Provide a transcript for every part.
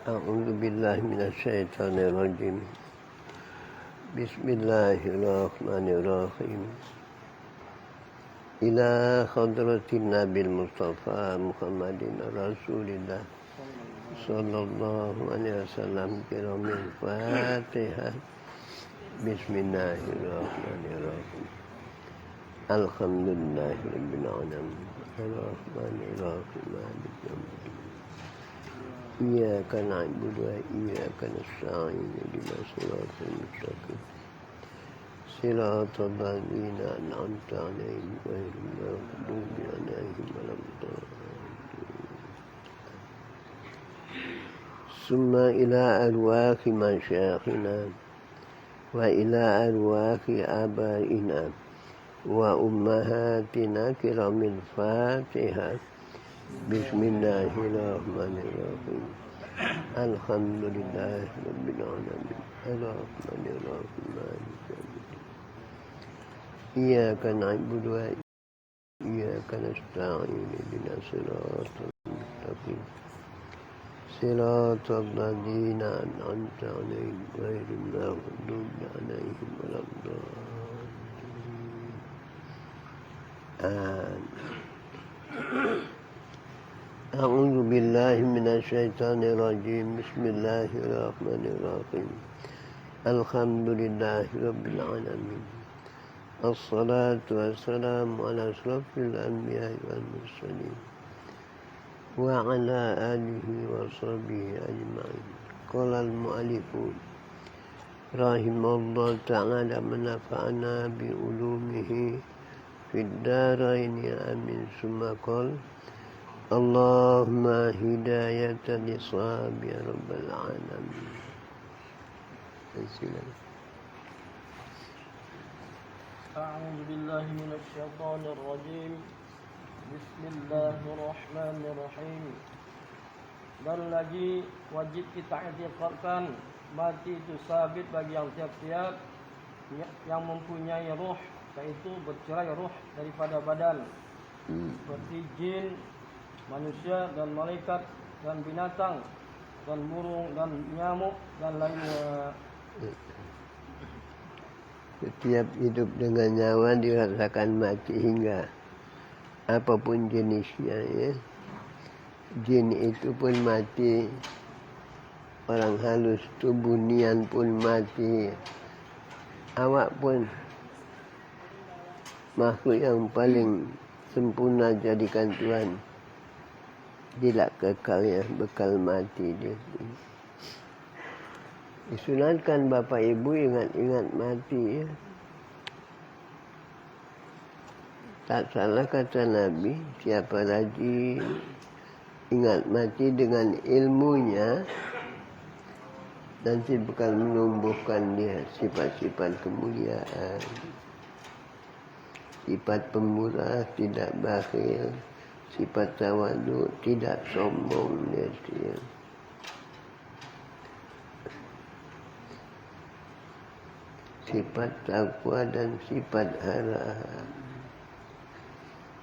A'udzu billahi minasyaitonir rajim. Bismillahirrahmanirrahim. Ila hadratin Nabil Mustafa Muhammadin Rasulillah sallallahu alaihi wasallam kiramil Fatihah. Bismillahirrahmanirrahim. Alhamdulillahirabbil alamin. Arrahmanirrahim. Maliki yaumiddin. Iyyaka na'budu wa iyyaka nasta'in. Ihdinas siratal mustaqim. Siratal ladzina an'amta 'alaihim ghairil maghdubi 'alaihim waladdallin. Summa ila arwahi masyayikhina wa ila arwahi abaina wa ummahatina kiramil Fatihah. Bismillahirrahmanirrahim. Alhamdulillahi rabbil alamin. Arrahmanirrahim. Maliki yaumiddin. Iyyaka na'budu wa iyyaka nasta'in. Ihdinas siratal mustaqim. Siratal ladzina an'amta 'alaihim ghairil maghdubi 'alaihim waladdallin. A'udzu billahi minasyaitonir rajim. Bismillahirrahmanirrahim. Alhamdulillahi rabbil alamin. Assalatu wassalamu ala asrofil anbiya'i wal mursalin wa ala alihi wa sahbihi ajma'in. Qala al-mu'allifun rahimallahu ta'ala man nafa'ana bi ulumihi fid dharaini amin. Summa qala Allahumma hidayatan lis-shawab ya rabbal alamin. A'udzu billahi minasy syaithanir rajim. Bismillahirrahmanirrahim. Dan lagi wajib kita i'tiqadkan mati itu sabit bagi yang tiap-tiap yang mempunyai ruh, yaitu bercerai ruh daripada badan, seperti jin, manusia dan malaikat dan binatang dan burung dan nyamuk dan lainnya. Setiap hidup dengan nyawa dirasakan mati hingga apapun jenisnya, ya. Jin itu pun mati, orang halus tubuh nian pun mati, awak pun makhluk yang paling sempurna jadikan Tuhan tidak kekal, ya, bekal mati dia. Disunatkan bapak ibu ingat-ingat mati, ya. Tak salah kata Nabi, siapa rajin ingat mati dengan ilmunya, nanti bakal menumbuhkan dia sifat-sifat kemuliaan, sifat pemurah, tidak bakhil, sifat tawadhu, tidak sombong dia. Sifat takwa dan sifat harap.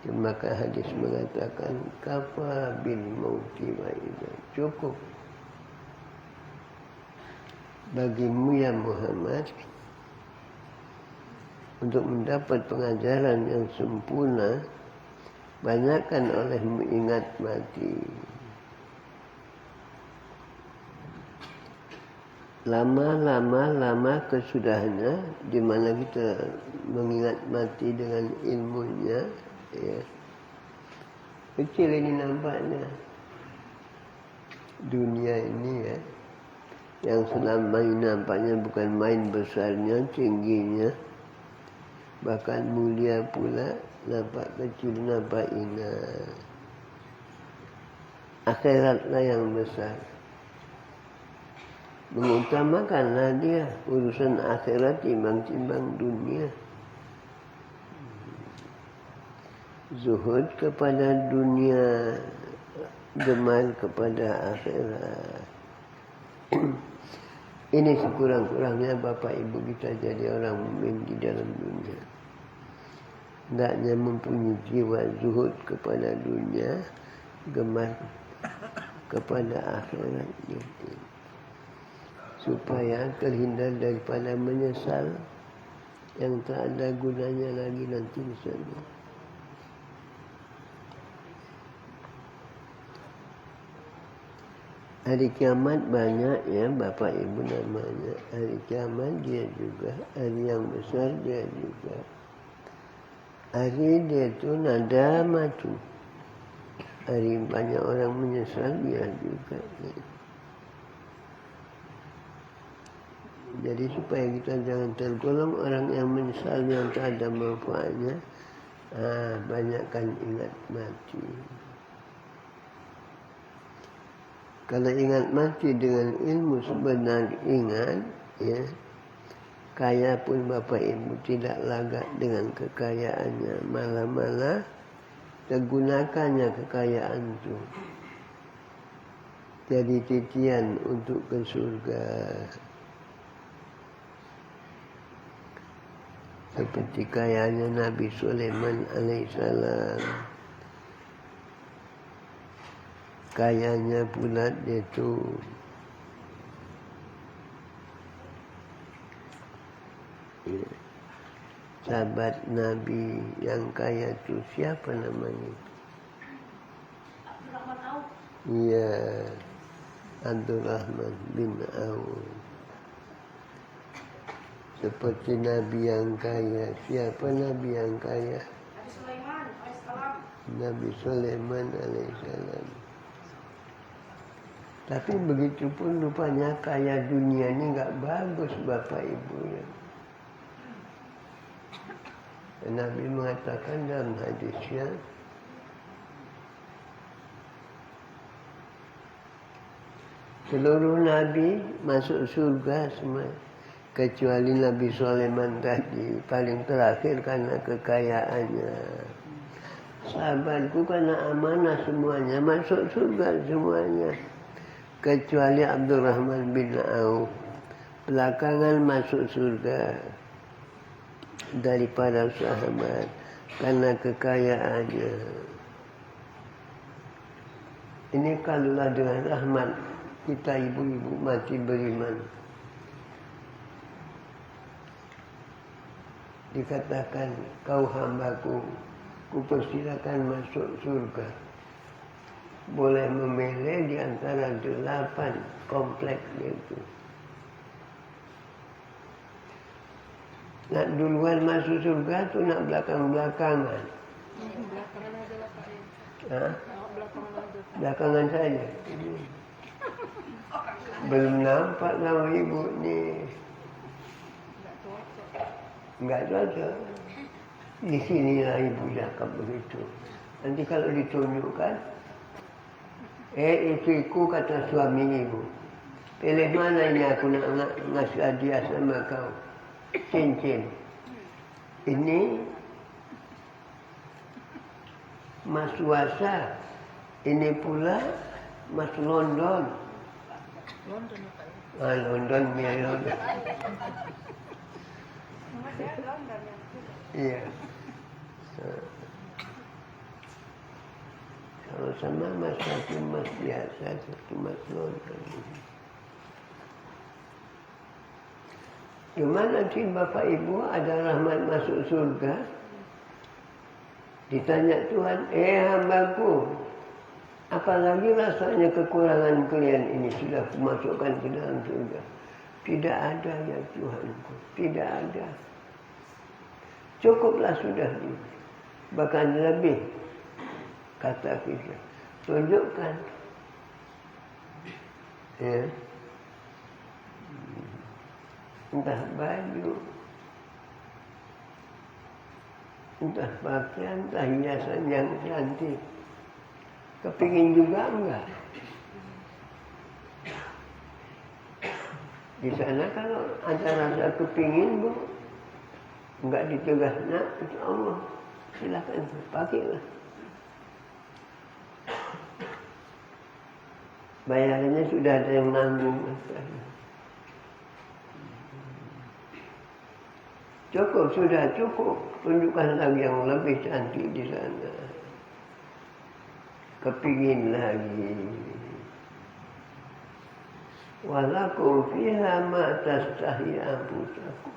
Maka hadis mengatakan kafa bil mauti wa idza, cukup bagimu ya Muhammad untuk mendapat pengajaran yang sempurna, banyakkan olehmu ingat mati. Lama kesudahannya, di mana kita mengingat mati dengan ilmunya, ya. Kecil ini nampaknya dunia ini, ya, yang selama ini nampaknya bukan main besarnya, tingginya, bahkan mulia pula, nampak kecil, nampak ingat. Akhiratlah yang besar. Mengutamakanlah dia urusan akhirat timbang dunia. Zuhud kepada dunia, gemar kepada akhirat. Ini sekurang-kurangnya bapak ibu kita jadi orang mukmin di dalam dunia. Hendaknya mempunyai jiwa zuhud kepada dunia, gemar kepada akhirat itu, supaya terhindar daripada menyesal yang tak ada gunanya lagi nanti di sana. Hari kiamat banyak ya Bapak Ibu namanya. Hari kiamat dia juga, hari yang besar dia juga. Hari dia itu nada matu. Hari banyak orang menyesal dia juga. Jadi supaya kita jangan tergolong orang yang menyesal yang tak ada manfaatnya, banyakkan ingat mati. Kalau ingat mati dengan ilmu sebenar ingat, ya, kaya pun Bapak Ibu tidak lagak dengan kekayaannya, malah tergunakannya kekayaan itu jadi titian untuk ke surga. Seperti kayanya Nabi Sulaiman alaihissalam. Kayanya pula dia tu sahabat Nabi yang kaya tu siapa namanya? Iya, Abdurrahman bin Auf. Seperti Nabi yang kaya. Siapa Nabi yang kaya? Nabi Sulaiman alaihissalam. Tapi begitu pun rupanya kaya dunia ini enggak bagus Bapak Ibu ya. Nabi mengatakan dalam hadisnya, seluruh Nabi masuk surga semua, kecuali Nabi Sulaiman tadi, paling terakhir karena kekayaannya. Sahabatku karena amanah semuanya, masuk surga semuanya. Kecuali Abdurrahman bin Auf, belakangan masuk surga daripada sahabat karena kekayaannya. Ini kalaulah dengan rahmat kita ibu-ibu mati beriman, dikatakan kau hambaku, kupersilakan masuk surga. Boleh memilih di antara 8 kompleks itu. Nak duluan masuk surga tu nak belakang-belakangan. Belakangan aja lah Pak. Belakangan aja. Belakangan saja. Belum nampak nama ibu ni. Enggak cocok. Di sinilah ibu cakap begitu. Nanti kalau ditunjukkan, istriku kata suami ibu, pilih mana ini aku nak ngasih hadiah sama kau. Cincin. Ini Mas Wasa. Ini pula Mas London. London apa ya? London, biar London. Iya. Kalau sama Mas satu Mas biasa, satu Mas London. Cuma nanti Bapak Ibu ada rahmat masuk surga. Ditanya Tuhan, hambaku, apalagi rasanya kekurangan kalian ini sudah kumasukkan ke dalam surga. Tidak ada ya Tuhanku, tidak ada. Cukuplah sudah ini. Bahkan lebih, kata kita. Tunjukkan. Ya. Entah baju, entah pakaian, entah hiasan yang cantik. Kepingin juga enggak? Di sana kalau ada rasa kepingin, Bu, enggak dicegah, nak, insya Allah, silakan pakailah. Bayarannya sudah ada yang nanggung. Cukup, sudah cukup. Tunjukkan lagi yang lebih cantik di sana. Kepingin lagi. walakum fiha ma tastahi anfusakum.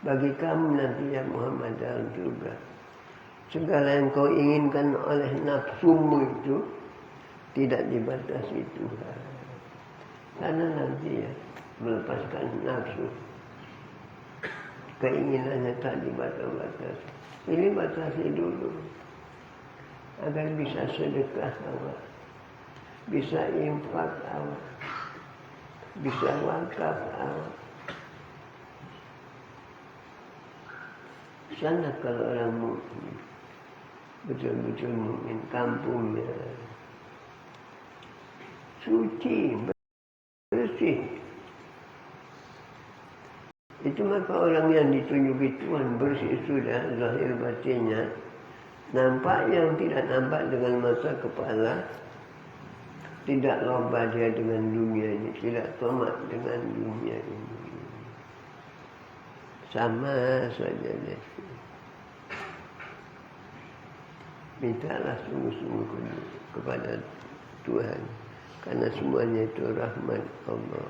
Bagi kamu nanti ya Muhammad dalam surga, segala yang kau inginkan oleh nafsumu itu tidak dibatasi Tuhan. Karena nanti ya melepaskan nafsu, keinginannya tak dibatas-batasi. Ini batasi dulu agar bisa sedekah awal, bisa infak awal, bisa wakaf awal. Sana kalau orang mukmin, betul-betul mukmin, kampungnya suci, bersih. Itu maka orang yang ditunjuki Tuhan bersih sudah zahir batinnya, nampak yang tidak nampak dengan mata kepala, tidak loba dia dengan dunia ini, tidak tamak dengan dunia ini. Sama saja dia. Mintalah sungguh-sungguh kepada Tuhan, karena semuanya itu rahmat Allah.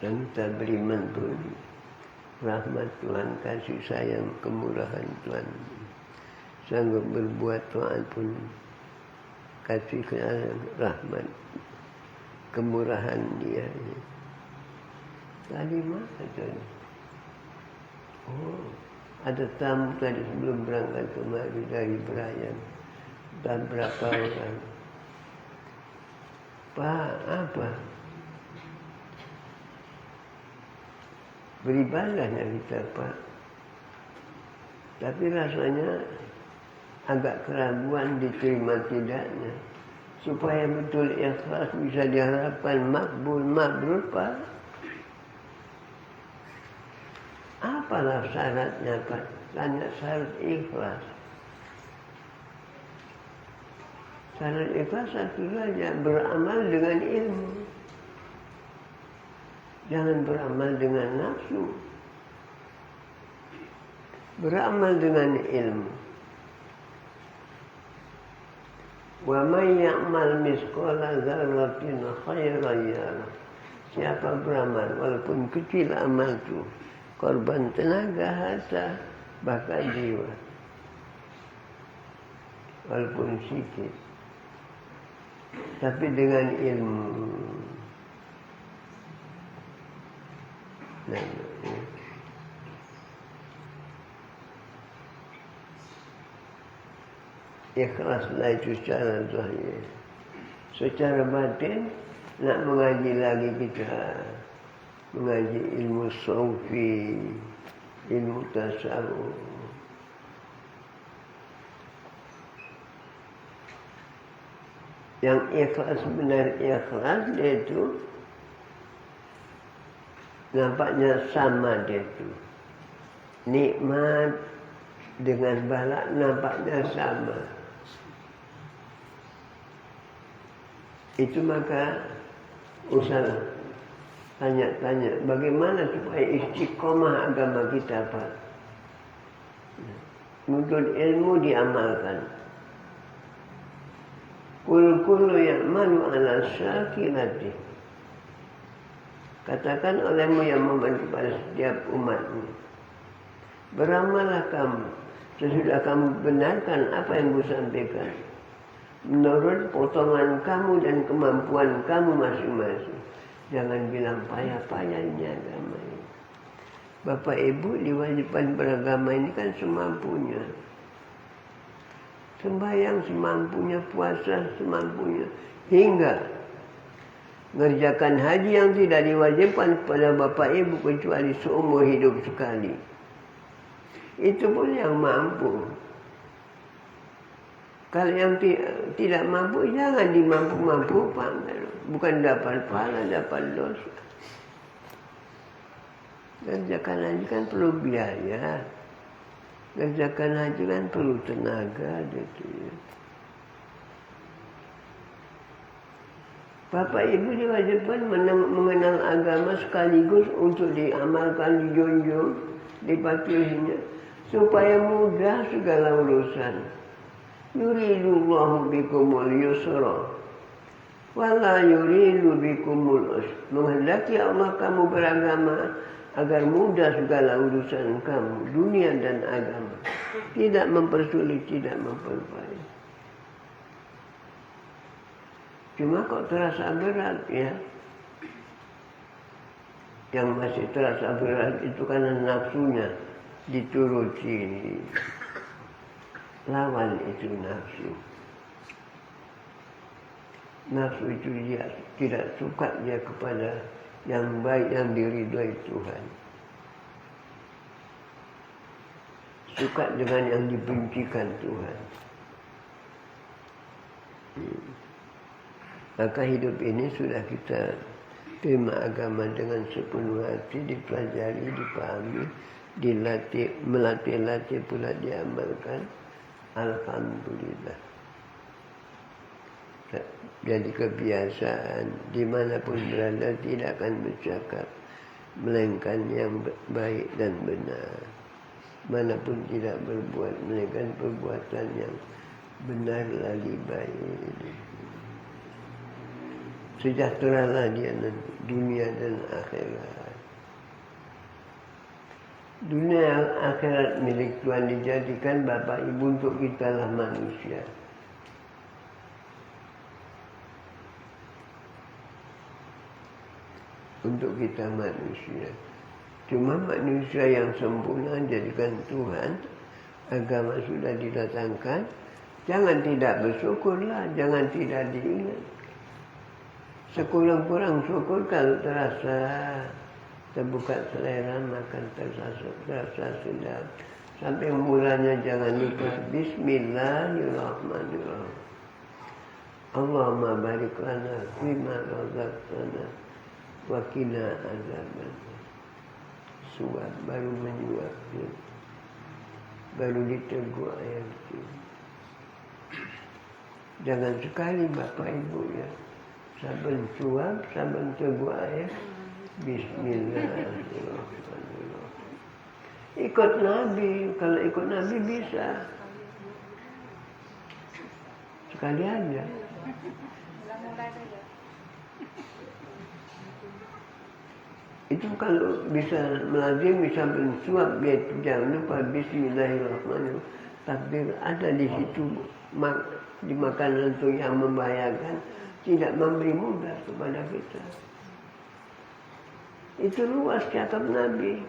Dan kita beriman pun rahmat Tuhan, kasih sayang, kemurahan Tuhan. Sanggup berbuat taat pun kasih sayang, rahmat, kemurahan Dia. Tadi mana tadi? Oh, ada tamu tadi sebelum berangkat kemari dari Berayan. Dan berapa orang? Pak, apa? Beribadahnya kita, Pak. Tapi rasanya agak keraguan diterima tidaknya. Supaya betul ikhlas bisa diharapkan makbul, mabrur, Pak. Apalah syaratnya, Pak? Tanya syarat ikhlas. Syarat ikhlas satu saja, beramal dengan ilmu. Jangan beramal dengan nafsu. Beramal dengan ilmu. Wa may ya'mal misqala dzarratin khairan yarah. Siapa beramal walaupun kecil amal itu, korban tenaga, harta, bahkan jiwa. Walaupun sedikit. Tapi dengan ilmu. Nah, ikhlaslah itu secara zahir. Secara batin, nak mengaji lagi kita. Mengaji ilmu sufi, ilmu tasawuf. Yang ikhlas, benar ikhlas, dia itu nampaknya sama dia itu. Nikmat dengan balak nampaknya sama. Itu maka usah tanya-tanya bagaimana supaya istiqomah agama kita, Pak. Menuntut ilmu diamalkan. Kullu ya'malu ala syakilati. Katakan olehmu yang membantu pada setiap umatmu. Beramallah kamu sesudah kamu benarkan apa yang aku sampaikan. Menurut potongan kamu dan kemampuan kamu masing-masing. Jangan bilang payah-payahnya agama ini. Bapak Ibu diwajibkan beragama ini kan semampunya. Sembahyang semampunya, puasa semampunya. Hingga mengerjakan haji yang tidak diwajibkan kepada Bapak Ibu kecuali seumur hidup sekali. Itu pun yang mampu. Kalau yang tidak mampu, jangan dimampu-mampukan. Bukan dapat pahala, dapat dosa. Kerjakan haji kan perlu biaya. Kerjakan haji kan perlu tenaga. Gitu ya. Bapak Ibu diwajibkan mengenal agama sekaligus untuk diamalkan, dijunjung, dipatuhinya. Supaya mudah segala urusan. Yuridullahu bikumul yusra wala yuridu bikumul usra. Menghendaki Allah kamu beragama agar mudah segala urusan kamu, dunia dan agama. Tidak mempersulit, tidak memperbaik. Cuma kok terasa berat ya. Yang masih terasa berat itu karena nafsunya dituruti. Lawan itu nafsu. Nafsu itu dia tidak suka dia kepada yang baik yang diridhoi Tuhan. Suka dengan yang dibencikan Tuhan. Maka hidup ini sudah kita terima agama dengan sepenuh hati, dipelajari, dipahami, dilatih, melatih-latih pula diamalkan. Alhamdulillah. Jadi kebiasaan dimanapun berada tidak akan bercakap melainkan yang baik dan benar. Manapun tidak berbuat melainkan perbuatan yang benar lagi baik. Sejahteralah dia nanti dunia dan akhirat. Dunia dan akhirat milik Tuhan dijadikan Bapak Ibu untuk kita lah manusia. Untuk kita manusia. Cuma manusia yang sempurna jadikan Tuhan. Agama sudah didatangkan. Jangan tidak bersyukurlah. Jangan tidak diingat. Sekurang-kurang syukur kalau terasa terbuka selera makan terasa sedap. Sampai mulanya jangan lupa Bismillahirrahmanirrahim. Allahumma barik lana fima razaqtana wa qina azabannar. Suap baru menyuap, baru ditegur ayat itu. Jangan sekali Bapak Ibu ya. Saben suap, saben tegur ayat. Bismillahirrahmanirrahim. Ikut Nabi, kalau ikut Nabi bisa. Sekali aja. Itu kalau bisa melazim, bisa bersuap, jangan lupa Bismillahirrahmanirrahim. Takbir ada di situ di makanan itu yang membahayakan, tidak memberi mudah kepada kita. Itu luas cakap Nabi.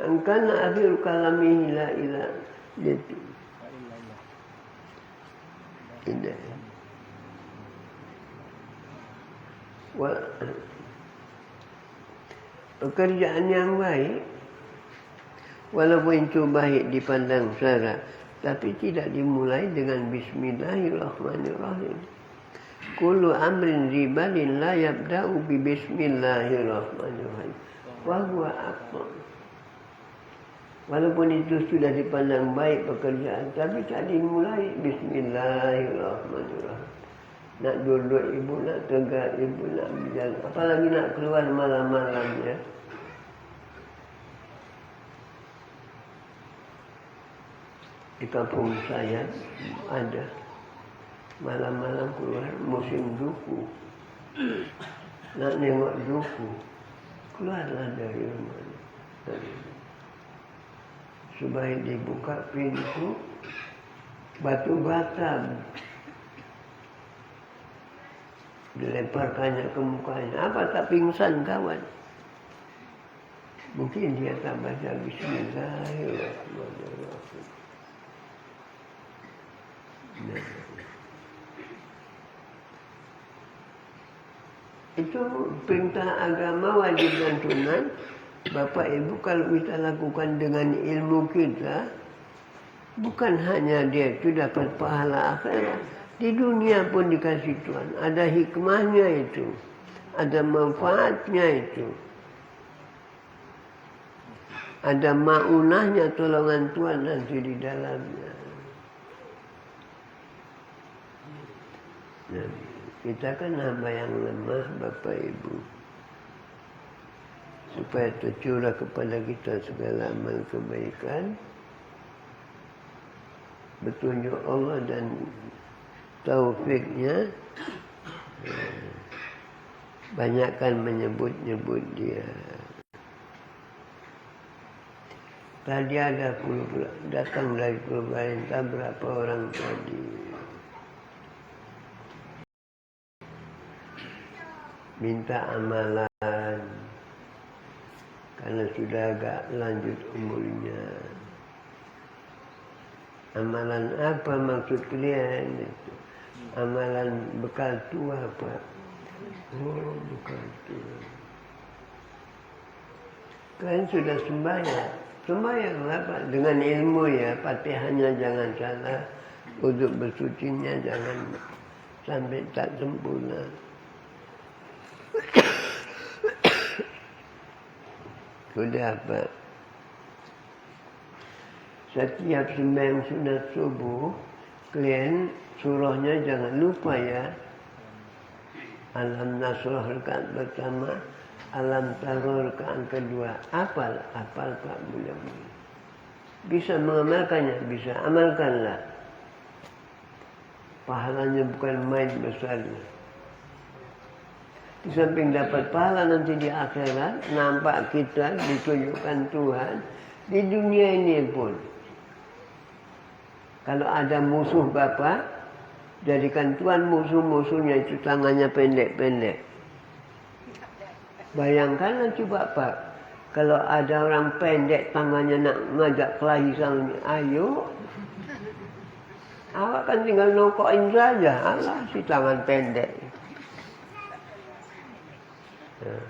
Angkana akhir kalamihi la ilaha itu. Tidak. Pekerjaan yang baik, walaupun itu baik dipandang syarak, tapi tidak dimulai dengan Bismillahirrahmanirrahim. Kullu amrin ribalin la yabda'u bi Bismillahirrahmanirrahim. Wa huwa aqwa. Walaupun itu sudah dipandang baik pekerjaan, tapi tak dimulai Bismillahirrahmanirrahim. Nak duduk ibu, nak tegak ibu, nak berjalan. Apalagi nak keluar malam-malam ya. Di kampung saya ada malam-malam keluar musim duku. Nak nengok duku, keluarlah dari rumah. Supaya dibuka pintu, batu bata dilemparkannya ke mukanya. Apa tak pingsan kawan? Mungkin dia tak baca Bismillahirrahmanirrahim. Itu perintah agama wajib dan sunat. Bapak Ibu kalau kita lakukan dengan ilmu kita, bukan hanya dia itu dapat pahala akhirat, di dunia pun dikasih Tuhan. Ada hikmahnya itu, ada manfaatnya itu, ada maunahnya, tolongan Tuhan nanti di dalamnya. Nah, kita kan hamba yang lemah Bapak Ibu. Supaya tercurah kepada kita segala amal kebaikan. petunjuk Allah dan taufiknya, banyakkan menyebut-nyebut dia. Tadi ada datang dari pemerintah berapa orang tadi. Minta amalan karena sudah agak lanjut umurnya. Amalan apa maksud kalian? Amalan bekal tua, Pak. Oh, bekal tua. Kalian sudah sembahyang. Sembahyanglah, Pak. Dengan ilmu ya. Fatihahnya jangan salah. Untuk bersucinya jangan sampai tak sempurna. Sudah, Pak. Setiap sembahyang sunat subuh, kalian surahnya jangan lupa ya. Alam Nasrah rakaat pertama, Alam Taror rakaat kedua. Apal Pak mudah-mudahan. Bisa mengamalkannya, bisa amalkanlah. Pahalanya bukan main besarnya. Di samping dapat pahala nanti di akhirat, nampak kita ditunjukkan Tuhan di dunia ini pun. Kalau ada musuh Bapak, jadikan Tuhan musuh-musuhnya itu tangannya pendek-pendek. Bayangkanlah coba Pak, kalau ada orang pendek tangannya nak ngajak kelahi sama ini, ayo. Awak kan tinggal nokokin saja, alah si tangan pendek. Nah,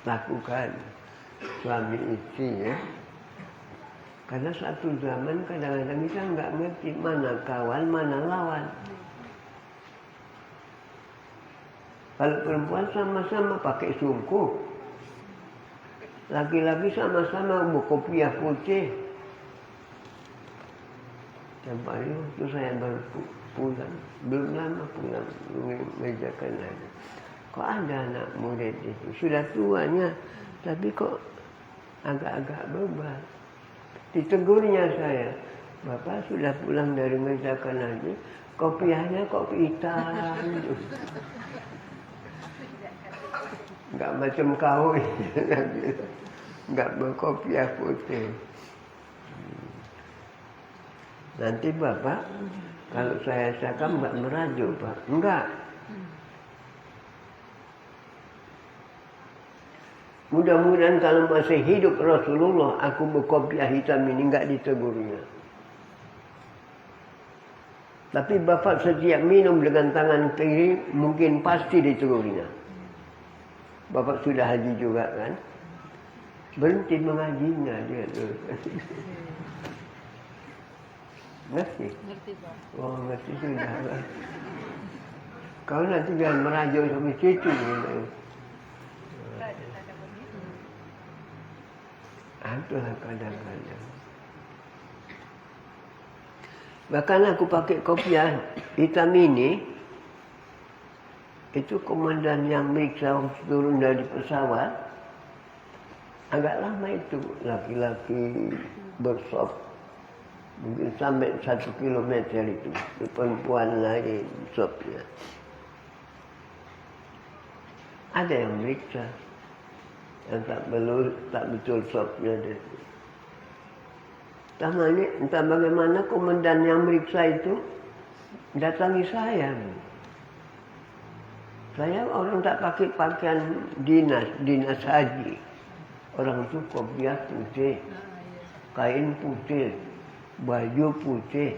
lakukan suami istri ya. Karena satu zaman kadang-kadang kita nggak ngerti mana kawan, mana lawan. Kalau perempuan sama-sama pakai sungkuh, laki-laki sama-sama berkopiah putih. Sampai waktu saya baru pulang, belum lama pulang, mengerjakan lagi. Kok ada anak murid itu, sudah tuanya, tapi kok agak-agak bebal. Ditegurnya saya, Bapak sudah pulang dari mengerjakan lagi, kopiahnya kopi hitam. Enggak macam kau ini, enggak berkopiah putih. Nanti Bapak, kalau saya sakam enggak merajuk Pak, enggak. Mudah-mudahan kalau masih hidup Rasulullah, aku berkopiah hitam ini enggak ditegurnya. Tapi Bapak setiap minum dengan tangan kiri, mungkin pasti ditegurnya. Bapak sudah haji juga kan? Berhenti mengajinya dia tuh. Ngerti? Ngerti Pak. Oh ngerti sudah. Kau nanti jangan merajuk sampai situ. Gitu. Itulah kadang-kadang. Bahkan aku pakai kopiah hitam ini, itu komandan yang meriksa turun dari pesawat, agak lama itu laki-laki bersop, mungkin sampai 1 kilometer itu, perempuan lain sopnya. Ada yang meriksa. Yang tak betul sopnya dia. Entah bagaimana komandan yang meriksa itu datangi saya. Saya orang tak pakai pakaian dinas haji. Orang itu kopiah putih, kain putih, baju putih.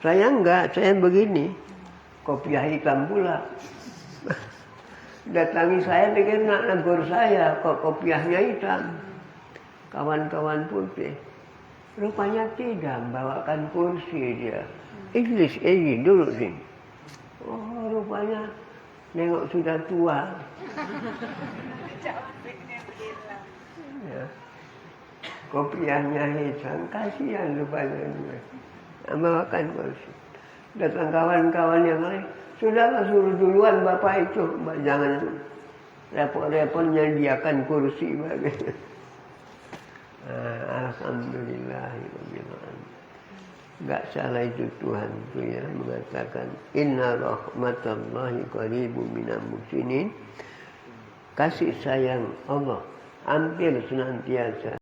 Saya enggak, saya begini, kopiah hitam pula. Datangi saya pikir nak negur saya, kok kopiahnya hitam. Kawan-kawan putih. Rupanya tidak, bawakan kursi dia. Iblis, duduk sini. Oh, rupanya nengok sudah tua. Ya. Kopiahnya hitam, kasihan rupanya dia. Bawakan kursi. Datang kawan-kawan yang lain. Sudahlah suruh duluan Bapak itu. Jangan repot-repot menyediakan kursi bagi. Alhamdulillah. Enggak salah itu Tuhan itu ya mengatakan inna rahmatallahi qaribun minal muhsinin. Kasih sayang Allah hampir senantiasa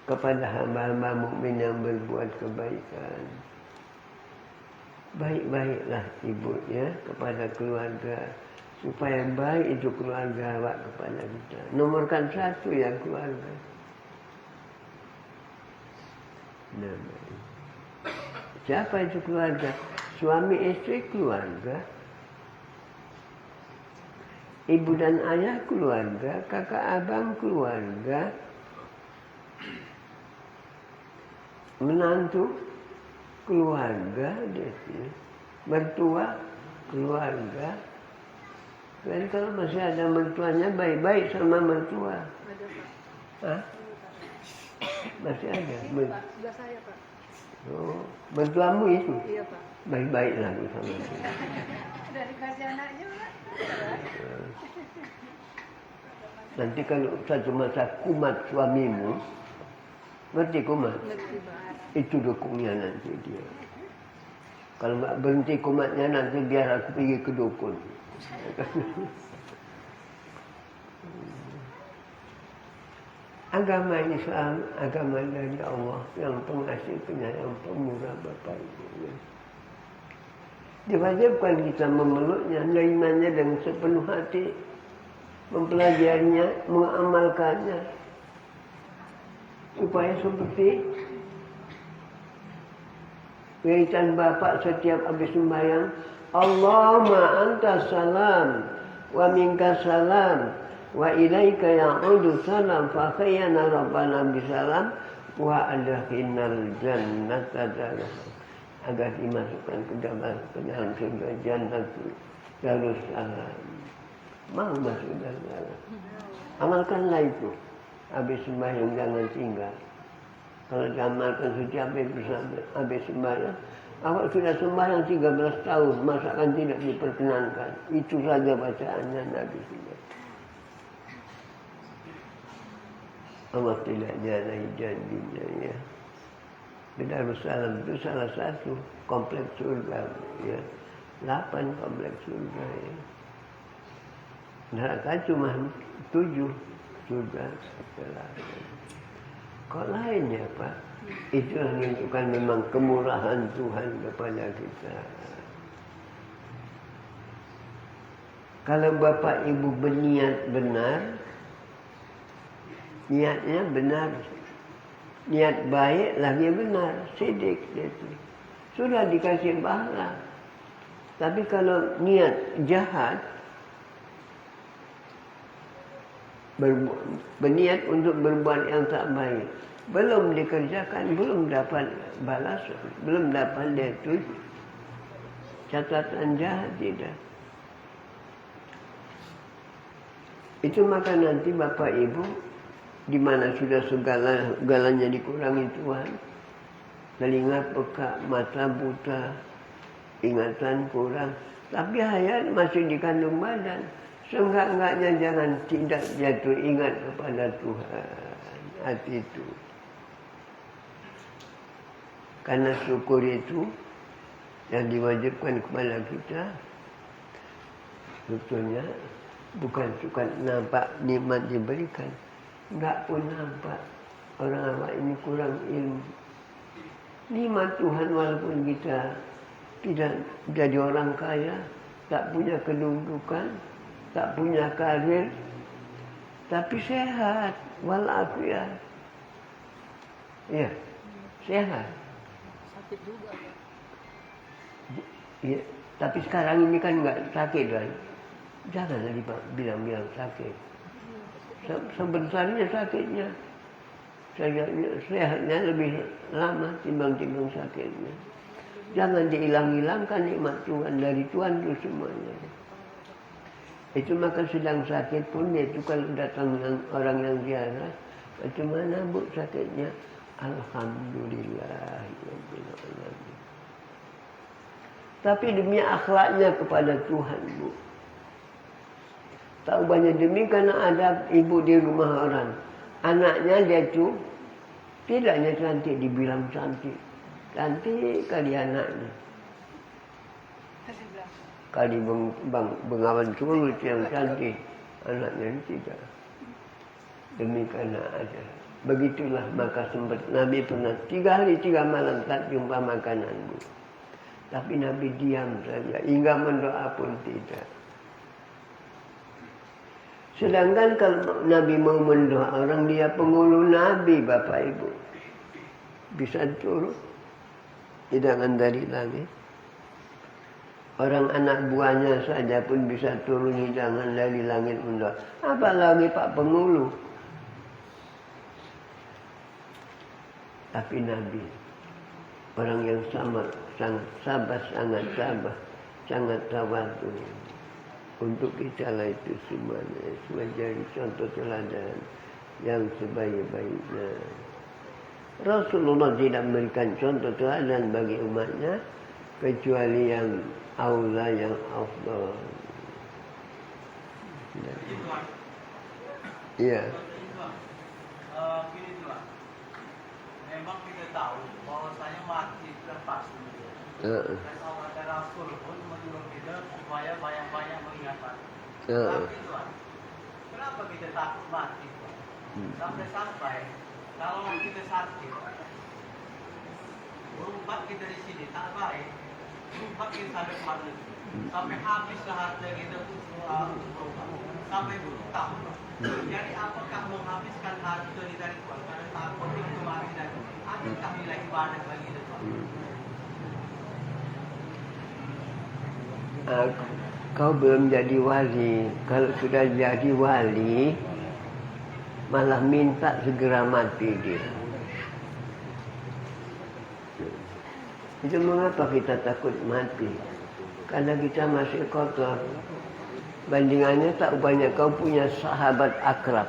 kepada hamba-hamba mukmin yang berbuat kebaikan. Baik-baiklah ibu ya kepada keluarga supaya baik itu keluarga awak kepada kita. Nomorkan satu ya keluarga. Nah, siapa itu keluarga? Suami istri keluarga. Ibu dan ayah keluarga, kakak abang keluarga. Menantu keluarga, mertua keluarga. Dan kalau masih ada mertuanya baik-baik sama mertua. Ada Pak. Hah? Masih ada. Pak, sudah saya Pak. Oh, mertuamu itu Iya Pak. baik-baik lagi sama dia. Udah dikasih anaknya Pak. Nanti kalau satu masa kumat suamimu, ngerti kumat? Ngerti Pak. Itu dukunnya nanti dia. Kalau nggak berhenti kumatnya nanti biar aku pergi ke dukun. Agama Islam, agama dari Allah yang pengasih penyayang pemurah Bapak Ibu. Diwajibkan kita memeluknya, menerimanya dengan sepenuh hati, mempelajarinya, mengamalkannya, supaya seperti wiridan Bapak setiap habis sembahyang, Allahumma anta salam wa minka salam wa ilaika ya'udu salam fa khayyana rabbana bisalam wa adkhinal jannata agar dimasukkan ke dalam surga jannatul darussalam. Mau masuk dalam. Amalkanlah itu. Habis sembahyang jangan tinggal. Kalau diamalkan setiap habis sembahyang, awak sudah sembahyang 13 tahun, masakan tidak diperkenankan. Itu saja bacaannya Nabi sudah. Allah tidak jalahi janjinya ya. Darussalam itu salah satu kompleks surga ya. 8 kompleks surga ya. Neraka cuma 7 surga setelah. Kok lainnya Pak? Itu menunjukkan memang kemurahan Tuhan kepada kita. Kalau Bapak Ibu berniat benar, niatnya benar, niat baik lagi benar, sidik itu. Sudah dikasih pahala. Tapi kalau niat jahat, berniat untuk berbuat yang tak baik, belum dikerjakan, belum dapat balasan, belum dapat itu catatan jahat tidak. Itu maka nanti Bapak Ibu di mana sudah segalanya dikurangi Tuhan, telinga peka, mata buta, ingatan kurang, tapi hayat masih di kandung badan. Seenggak-enggaknya jangan tidak jatuh ingat kepada Tuhan. Hati itu. Karena syukur itu yang diwajibkan kepada kita sebetulnya bukan suka nampak nikmat diberikan. Enggak pun nampak orang awak ini kurang ilmu. Nikmat Tuhan walaupun kita tidak jadi orang kaya, tak punya kedudukan, tak punya karir, tapi sehat, walafiat. Ya, sehat. Sakit juga Pak. Ya, tapi sekarang ini kan nggak sakit kan? Janganlah bilang sakit. Sebenarnya sakitnya, sehatnya lebih lama timbang sakitnya. Jangan dihilang-hilangkan nikmat Tuhan dari Tuhan itu semuanya. Itu maka sedang sakit pun itu kalau datang orang yang ziarah, bagaimana Bu sakitnya? Alhamdulillah. Tapi demi akhlaknya kepada Tuhan Bu. Tahu banyak demi karena ada ibu di rumah orang. Anaknya dia tu Tidaknya cantik dibilang cantik. Cantik kali anaknya. Kali Bengawan Solo yang cantik. Anaknya tidak. Demikian ada. Begitulah maka sempat Nabi pernah 3 hari 3 malam tak jumpa makananmu. Tapi Nabi diam saja. Hingga mendoa pun tidak. Sedangkan kalau Nabi mau mendoa orang, dia penghulu Nabi, Bapak Ibu. Bisa turun hidangan dari langit. Orang anak buahnya saja pun bisa turun hidangan dari langit mendoa. Apalagi Pak penghulu. Tapi Nabi, orang yang sangat sabar, sangat tawadu. Untuk kita lah itu semuanya menjadi contoh teladan yang sebaik-baiknya. Rasulullah tidak memberikan contoh teladan bagi umatnya kecuali yang aula, yang afdal. Iya. Memang kita tahu bahwasanya mati itu pasti. Dan Rasul pun menyuruh kita supaya banyak-banyak mengingatkan. Tapi Tuhan, kenapa kita takut mati? Sampai-sampai kalau kita sakit, berumpat kita di sini tak baik, berumpat kita sampai mati, sampai habislah harta kita berumpat, sampai berutang. Jadi apakah menghabiskan harta di dari Tuhan karena takut itu mati dan adakah nilai ibadah bagi Tuhan? Kau belum jadi wali. Kalau sudah jadi wali, malah minta segera mati dia. Itu mengapa kita takut mati? Karena kita masih kotor. Bandingannya tak banyak kau punya sahabat akrab.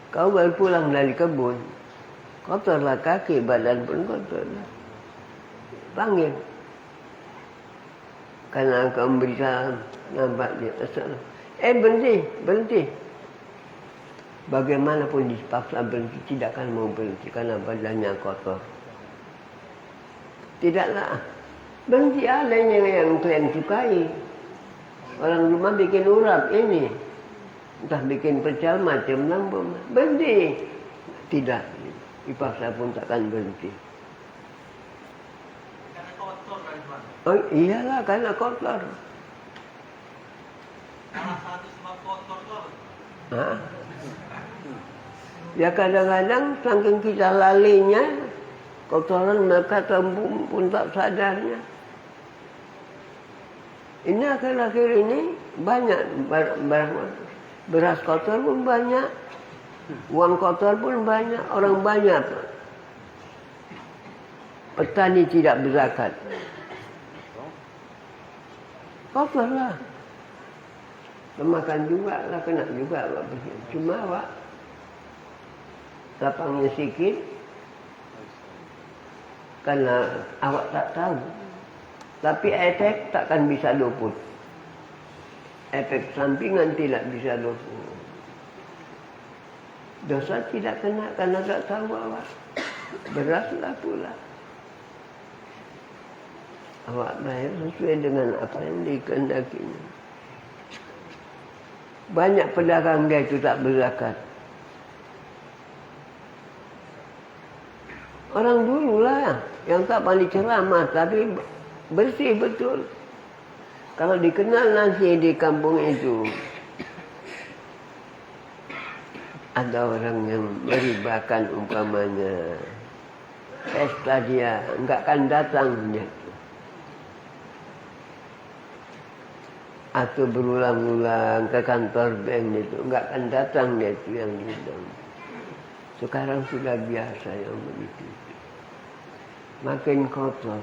Kau baru pulang dari kebun, kotorlah kaki, badan pun kotor. Panggil. Karena kau memberi salam, nampak dia assalam. Berhenti. Bagaimanapun dipaksa berhenti, tidak akan mau berhenti karena badannya kotor. Tidaklah. Berhenti adanya yang kalian sukai. Orang rumah bikin urap ini. Entah bikin pecal macam lambung. Berhenti. Tidak. Dipaksa pun takkan berhenti. Karena kotor kan Tuhan. Oh iyalah karena kotor. Salah satu sebab kotor itu apa? Hah? Ya kadang-kadang saking kita lalinya, kotoran mereka pun tak sadarnya. Ini akhir-akhir ini banyak beras kotor pun banyak, uang kotor pun banyak, orang banyak. Petani tidak berzakat. Kotor lah. Makan juga lah, kena juga lah. Cuma Pak, lapangnya sikit, karena awak tak tahu. Tapi efek takkan bisa luput. Efek sampingan tidak bisa luput. Dosa tidak kena karena tak tahu awak. Beraslah pula. Awak bayar sesuai dengan apa yang dikehendakinya. Banyak pedagang dia itu tak berzakat. Orang dululah yang tak pandai ceramah tapi bersih betul. Kalau dikenal nasi di kampung itu, ada orang yang meribakan umpamanya pesta dia, enggak akan datang dia. Atau berulang-ulang ke kantor bank itu, enggak akan datang dia itu yang diundang. Sekarang sudah biasa yang begitu. Makin kotor.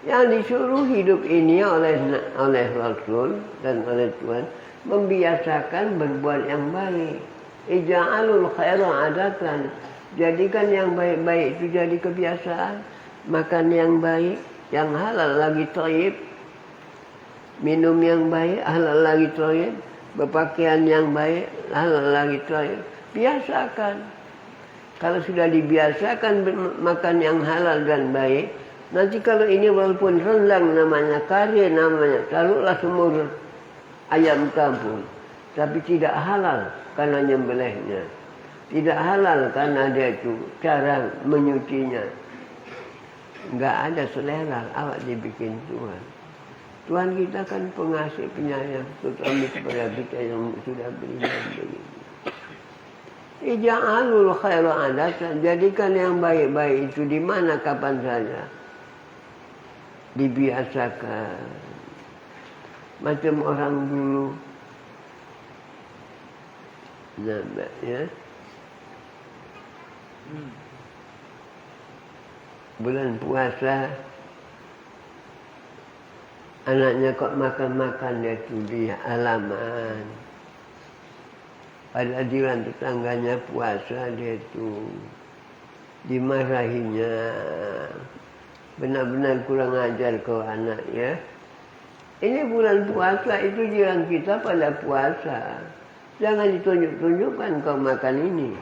Yang disuruh hidup ini oleh Rasul dan oleh Tuhan membiasakan berbuat yang baik. Ija'alul khaira adatan. Jadikan yang baik-baik itu jadi kebiasaan. Makan yang baik, yang halal lagi thayyib. Minum yang baik, halal lagi thayyib. Berpakaian yang baik, halal lagi thayyib. Biasakan. Kalau sudah dibiasakan makan yang halal dan baik, nanti kalau ini walaupun rendang namanya, kari namanya, taruhlah semur ayam kampung, tapi tidak halal karena nyembelihnya, tidak halal karena dia itu cara menyucinya. Enggak ada selera, awak dibikin Tuhan. Tuhan kita kan pengasih penyayang, terutama kepada kita yang sudah beriman begini. Ija'alul khaira adatan, jadikan yang baik-baik itu di mana kapan saja. Dibiasakan. Macam orang dulu. Nampak ya. Bulan puasa, anaknya kok makan-makan dia tu di halaman. Pada jiran tetangganya puasa dia tu dimarahinya. Benar-benar kurang ajar kau anak ya. Ini bulan puasa, itu jiran kita pada puasa. Jangan ditunjuk-tunjukkan kau makan ini.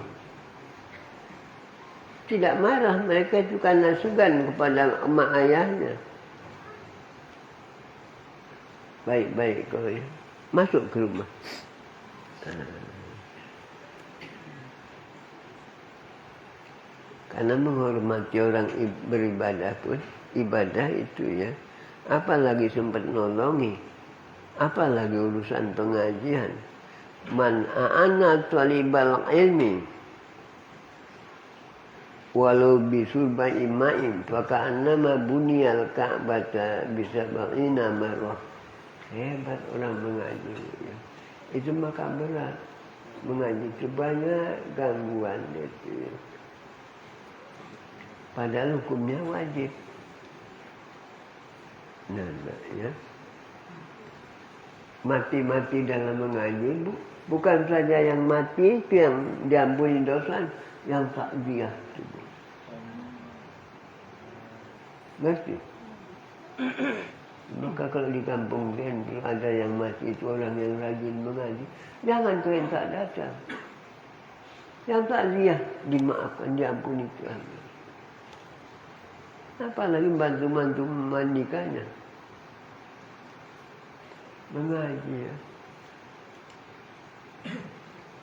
Tidak marah, mereka itu karena segan kepada emak ayahnya. Baik-baik kau ya. Masuk ke rumah. Karena menghormati orang beribadah pun, ibadah itu ya. Apalagi sempat nolongi. Apalagi urusan pengajian. Man a'ana talibal ilmi. Walau bisulba ima'in. Faka'annama buniyal ka'bata bisab'ina marwah. Hebat orang mengaji. Ya. Itu maka berat. Mengaji itu banyak gangguan itu. Ya. Padahal hukumnya wajib. Nah, ya. Mati-mati dalam mengaji, bukan saja yang mati itu yang diampuni dosa, yang takziah. Ngerti? Maka kalau di kampung Dan ada yang mati itu orang yang rajin mengaji, jangan kalian tak datang. Yang takziah dimaafkan, diampuni Tuhan. Apalagi bantu-bantu memandikannya. Mengaji ya.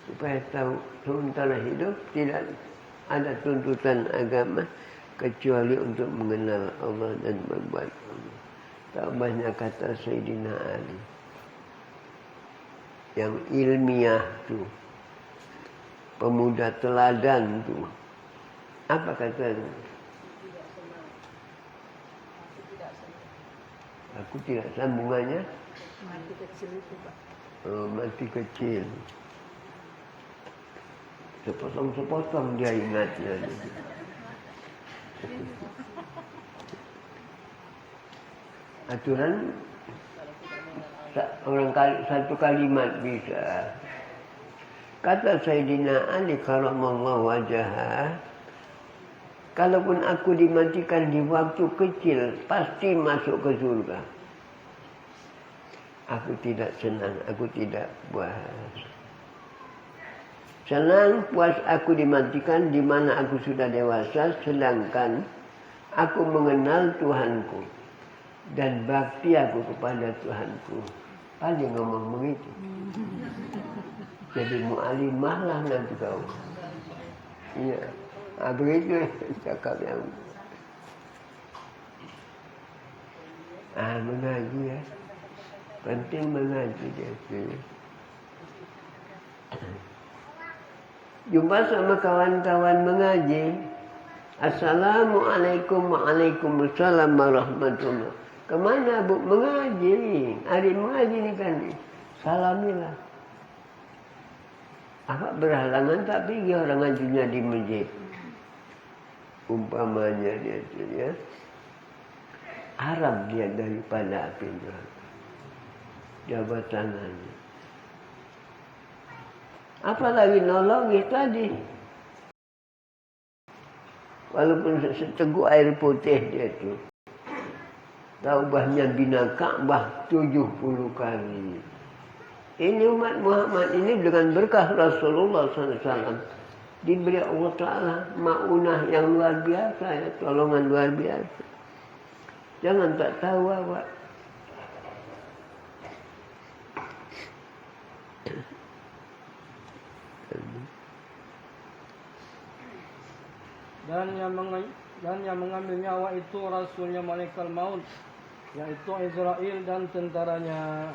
Supaya tahu sementara hidup tidak ada tuntutan agama kecuali untuk mengenal Allah dan berbuat Allah. Tak banyak kata Sayyidina Ali. Yang ilmiah tu. Pemuda teladan tu. Apa katanya? Aku tidak sambungannya. Mati kecil itu Pak. Oh, mati kecil. Sepotong-sepotong dia ingatnya. Aturan orang satu kalimat bisa. Kata Sayyidina Ali karamallahu wajhah, kalaupun aku dimatikan di waktu kecil, pasti masuk ke surga. Aku tidak senang, aku tidak puas. Senang, puas aku dimatikan di mana aku sudah dewasa, sedangkan aku mengenal Tuhanku dan bakti aku kepada Tuhanku. Paling ngomong begitu. Jadi mu'alimah lah nanti kau. Iya. Begitu cakap yang mengaji ya. Penting mengaji dia. Jumpa sama kawan-kawan mengaji. Assalamualaikum waalaikumsalam warahmatullah. Kemana Bu? Mengaji. Hari mengaji ni kan. Salamilah. Apa berhalangan tak pergi orang ngajinya di masjid. Umpamanya dia tu ya. Haram dia daripada api neraka. Jabatanannya. Apalagi nolongi tadi. Walaupun seteguk air putih dia tu. Taubahnya bina Ka'bah 70 kali. Ini umat Muhammad ini dengan berkah Rasulullah SAW. diberi Allah Ta'ala ma'unah yang luar biasa ya, tolongan luar biasa. Jangan tak tahu awak. Dan yang mengambil nyawa itu rasulnya malaikat maut, yaitu Israel dan tentaranya.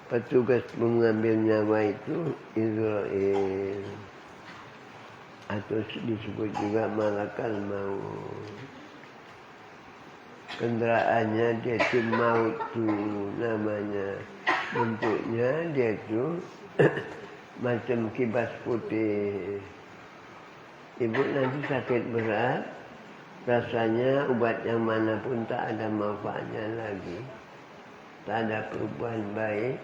Petugas mengambil nyawa itu Israel, atau disebut juga malaikat maut. Kendaraannya dia itu maut tu namanya, bentuknya dia itu macam kibas putih. Ibu nanti sakit berat, rasanya ubat yang mana pun tak ada manfaatnya lagi, tak ada perubahan baik.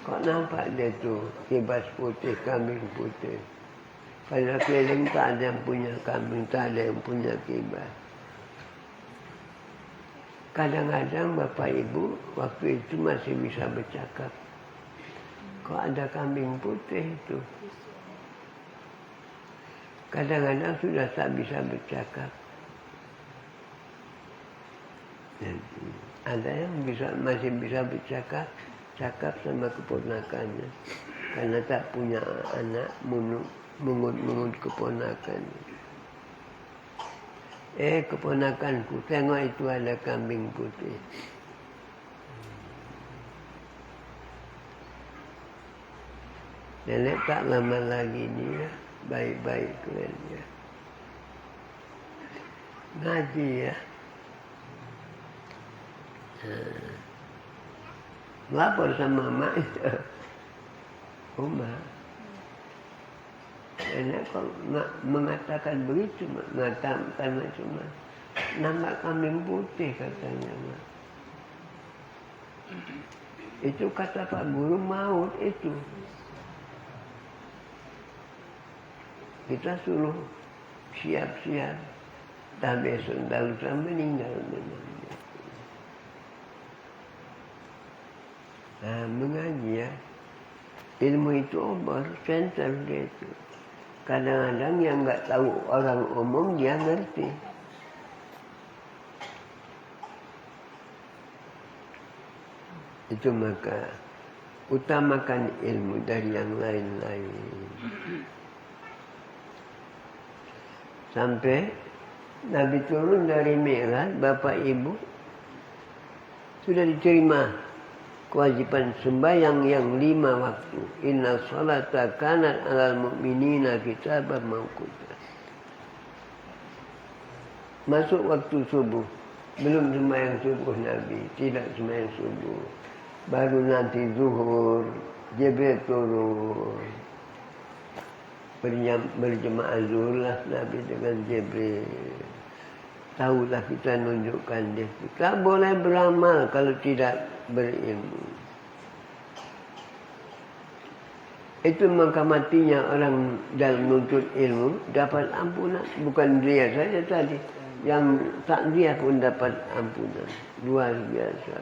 Kok nampak dia tu kibas putih, kambing putih. Kalau keliling tak ada yang punya kambing, tak ada yang punya kibas. Kadang-kadang Bapak Ibu waktu itu masih bisa bercakap. Kok ada kambing putih itu? Kadang-kadang sudah tak bisa bercakap. Ada yang masih bisa bercakap, cakap sama keponakannya. Karena tak punya anak, mengut-mengut keponakannya. Keponakanku, tengok itu ada kambing putih. Nenek tak lama lagi ni ya, baik-baik keluarga. Ngaji ya. Lapor sama mak itu. Mak. Nenek kok mengatakan begitu, mengatakan macam-macam. Nampak kambing putih katanya, mak. Itu kata Pak Guru maut itu. Kita suruh siap-siap. Tak besok, tak lusa meninggal memang. Nah, mengaji ya. Ilmu itu obat, center dia itu. Kadang-kadang yang enggak tahu orang umum dia ngerti. Itu maka utamakan ilmu dari yang lain-lain. Sampai Nabi turun dari Mi'raj, Bapak Ibu sudah diterima kewajiban sembahyang yang 5 waktu. Inna salata kanat alal mu'minina kitaban mawquta. Masuk waktu subuh. Belum sembahyang subuh Nabi, tidak sembahyang subuh. Baru nanti zuhur, Jibril turun. Berjemaah zuhur lah Nabi dengan Jibril. Tahulah kita nunjukkan dia. Tak boleh beramal kalau tidak berilmu. Itu maka matinya orang dalam menuntut ilmu dapat ampunan. Bukan dia saja tadi. Yang tak dia pun dapat ampunan. Luar biasa.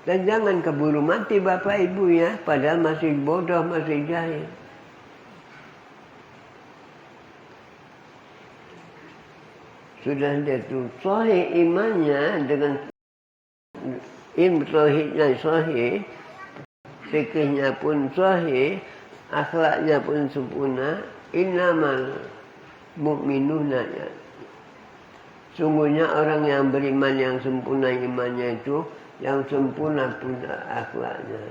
Dan jangan keburu mati Bapak Ibu ya. Padahal masih bodoh, masih jahil. Sudah dia tu sahih imannya dengan ilmu tauhidnya sahih, fikihnya pun sahih, akhlaknya pun sempurna. Innamal mu'minuna ya. Sungguhnya orang yang beriman yang sempurna imannya itu, yang sempurna pun akhlaknya.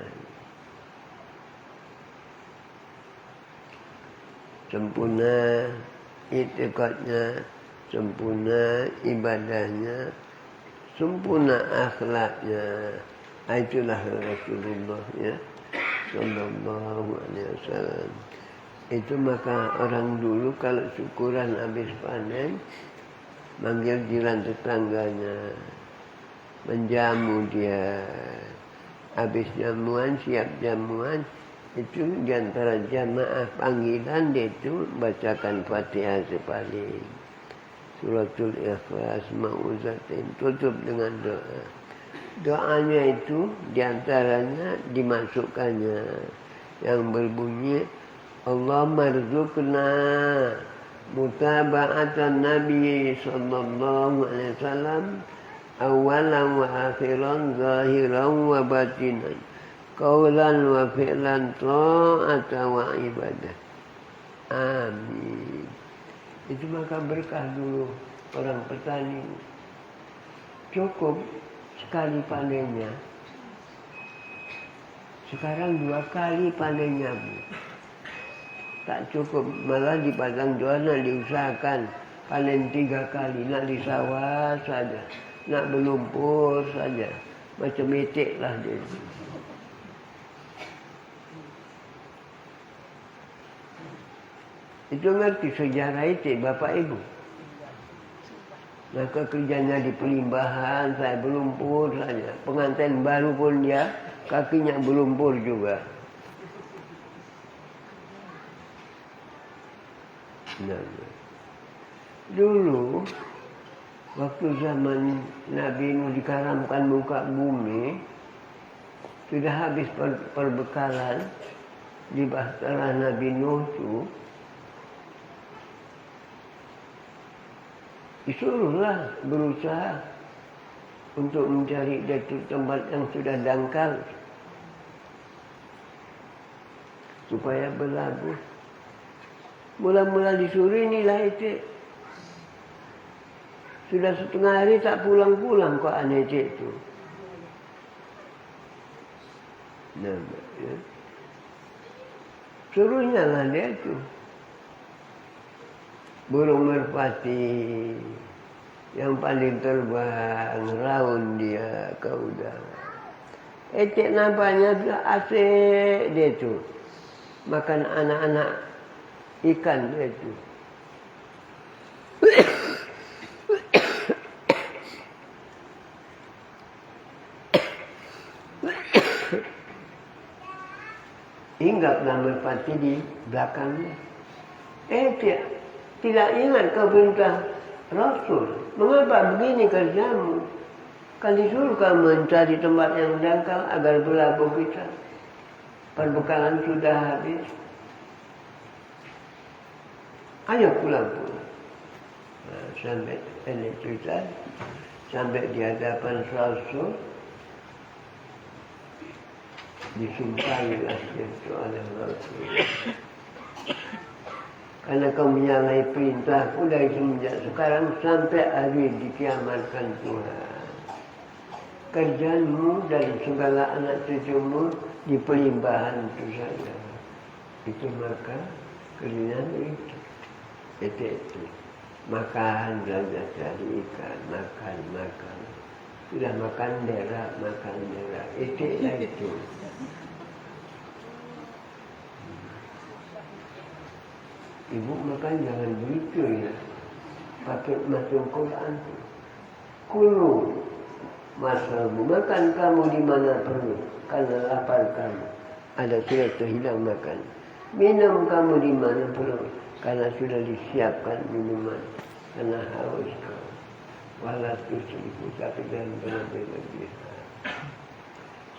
Sempurna itikadnya, sempurna ibadahnya, sempurna akhlaknya. Itulah Rasulullah ya, sallallahu alaihi wasallam. Itu maka orang dulu kalau syukuran habis panen, manggil jiran tetangganya, menjamu dia. Habis jamuan, siap jamuan, itu diantara jamaah panggilan dia itu bacakan Fatihah sepaling. Suratul Ikhlas, Ma'uzatain, tutup dengan doa. Doanya itu diantaranya dimasukkannya yang berbunyi Allahumma rzuqna mutaba'atan Nabi sallallahu alaihi wasallam awalan wa akhiran zahiran wa batinan qawlan wa fi'lan ta'atan wa ibadah. Amin. Itu maka berkah dulu orang petani. Cukup sekali panennya. Sekarang 2 kali panennya, Bu. Tak cukup, malah di padang doa nak diusahakan panen 3 kali. Nak di sawah saja, nak berlumpur saja. Macam itik lah dia. Itu ngerti sejarah itik Bapak Ibu. Maka kerjanya di pelimbahan, saya berlumpur saja. Pengantin baru pun dia, kakinya berlumpur juga. Nah, dulu, waktu zaman Nabi Nuh dikaramkan muka bumi, sudah habis perbekalan di bahtera Nabi Nuh itu, disuruhlah berusaha untuk mencari dari tempat yang sudah dangkal supaya berlabuh. Mula-mula disuruh inilah itu. Sudah setengah hari tak pulang-pulang kok aneh itu. Nah, ya. Suruhnya lah dia itu. Burung merpati yang paling terbang, raun dia ke udara. Etik nampaknya asik dia tu. Makan anak-anak ikan dia tu. Hinggaplah merpati di belakangnya. Tidak ingat ke perintah Rasul. Mengapa begini kerjamu? Kan disuruh kamu mencari tempat yang dangkal agar berlabuh kita. Perbekalan sudah habis. Ayo pulang. Nah, sampai ini cerita. Sampai di hadapan Rasul. Disumpahilah itu oleh Rasul. Karena kau menyalahi perintahku dari semenjak sekarang sampai hari dikiamatkan Tuhan. Kerjaanmu dan segala anak cucumu di pelimbahan itu saja. Itu maka kerjaan itu. Itu. Makan saja cari ikan, makan. Sudah makan berak. Itu. Ibu makan jangan begitu ya. Pakai macam Quran tu. Kulu masamu. Makan kamu di mana perlu. Karena lapar kamu. Ada sudah terhilang makan. Minum kamu di mana perlu. Karena sudah disiapkan minuman. Karena haus kamu. Walau tusrifu tapi jangan berlebih-lebihan.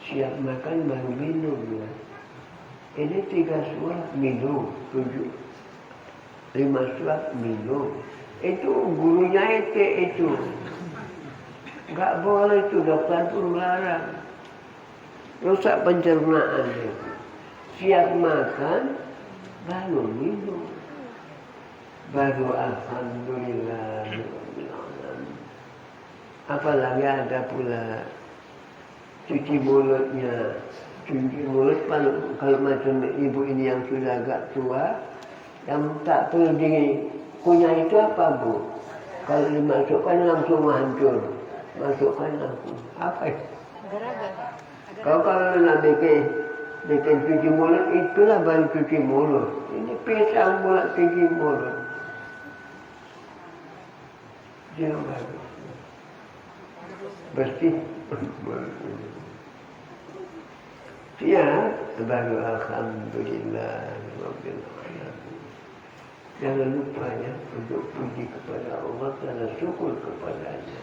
Siap makan baru minum ya. Ini 3 suap minum. 5 suap minum. Itu gurunya itu. Enggak boleh itu, dokter pun melarang. Rusak pencernaan itu. Siap makan, baru minum. Baru alhamdulillah. Apalagi ada pula cuci mulutnya. Cuci mulut kalau macam ibu ini yang sudah agak tua, yang tak perlu dikunyah itu apa, Bu? Kalau dimasukkan langsung hancur. Masukkan langsung. Apa itu? Agar-agar. Kalau nak bikin cuci mulut, itulah baru cuci mulut. Ini pisang pula cuci mulut. Dia baru bersih. Ya, baru alhamdulillah. Jangan lupa ya untuk puji kepada Allah karena syukur kepadanya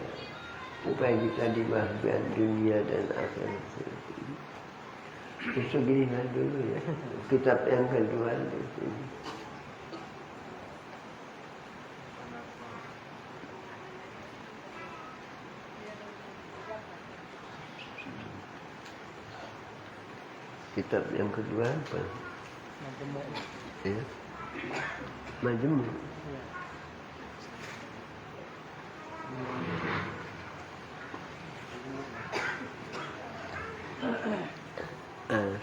supaya kita dibahagiakan dunia dan akhirat. Seginilah dulu ya. Kitab yang kedua di sini. Kitab yang kedua apa? Majmu'. Ya. Majmu'.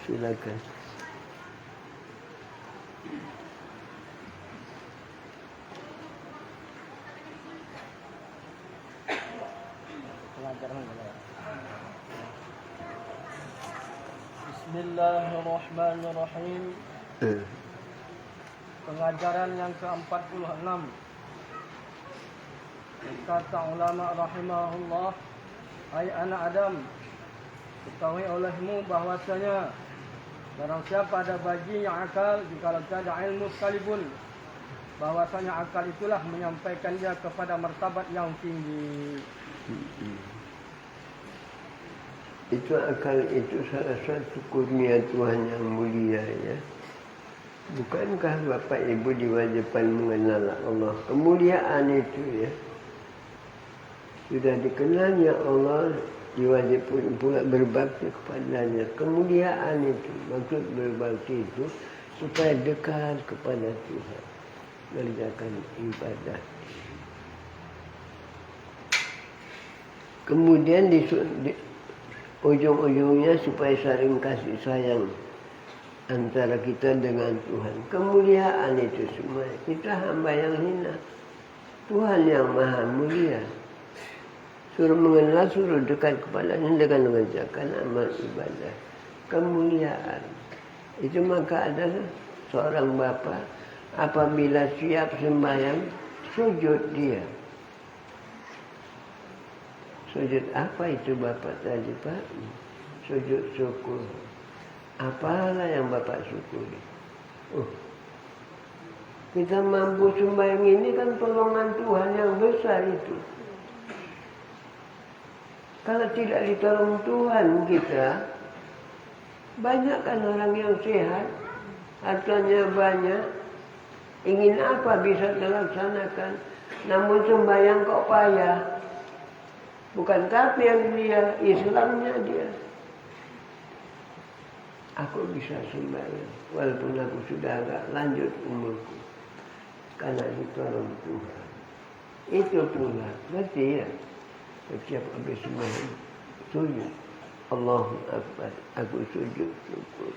Silakan. Pelajaran Bismillahirrahmanirrahim. Pengajaran yang ke-46. Kata ulama rahimahullah, hai anak Adam, ketahui olehmu bahwasanya barang siapa ada baginya akal, jika ada ilmu sekalipun, bahwasanya akal itulah menyampaikan dia kepada martabat yang tinggi. Itu akal itu salah satu kurnia Tuhan yang mulia ya. Bukankah Bapak Ibu diwajibkan mengenal Allah? Kemuliaan itu ya. Sudah dikenalnya Allah, diwajibkan pula berbakti kepadanya. Kemuliaan itu, maksud berbakti itu supaya dekat kepada Tuhan, mengerjakan ibadah. Kemudian di ujung-ujungnya supaya saling kasih sayang antara kita dengan Tuhan. Kemuliaan itu semua. Kita hamba yang hina. Tuhan yang maha mulia. Suruh mengenal, suruh dekat kepadanya dengan mengerjakan amal ibadah. Kemuliaan. Itu maka ada seorang bapa apabila siap sembahyang, sujud dia. Sujud apa itu Bapak tadi Pak? Sujud syukur. Apalah yang Bapak syukuri? Kita mampu sembahyang ini kan tolongan Tuhan yang besar itu. Kalau tidak ditolong Tuhan kita, banyak kan orang yang sehat, hartanya banyak, ingin apa bisa terlaksanakan, namun sembahyang kok payah. Bukan kafir dia, Islamnya dia. Aku bisa sembahyang, walaupun aku sudah agak lanjut umurku, karena ditolong Tuhan. Itu pula, berarti ya, setiap habis sembahyang, sujud. Allahu Akbar, aku sujud syukur.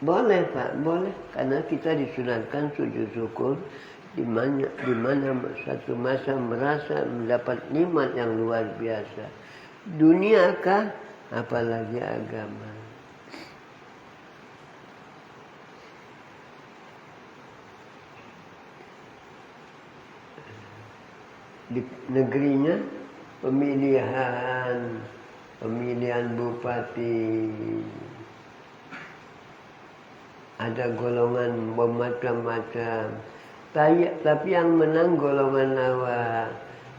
Boleh Pak, boleh. Karena kita disunatkan sujud syukur di mana satu masa merasa mendapat nikmat yang luar biasa. Dunia kah, apalagi agama. Di negerinya pemilihan bupati, ada golongan bermacam-macam. Tapi yang menang golongan awal.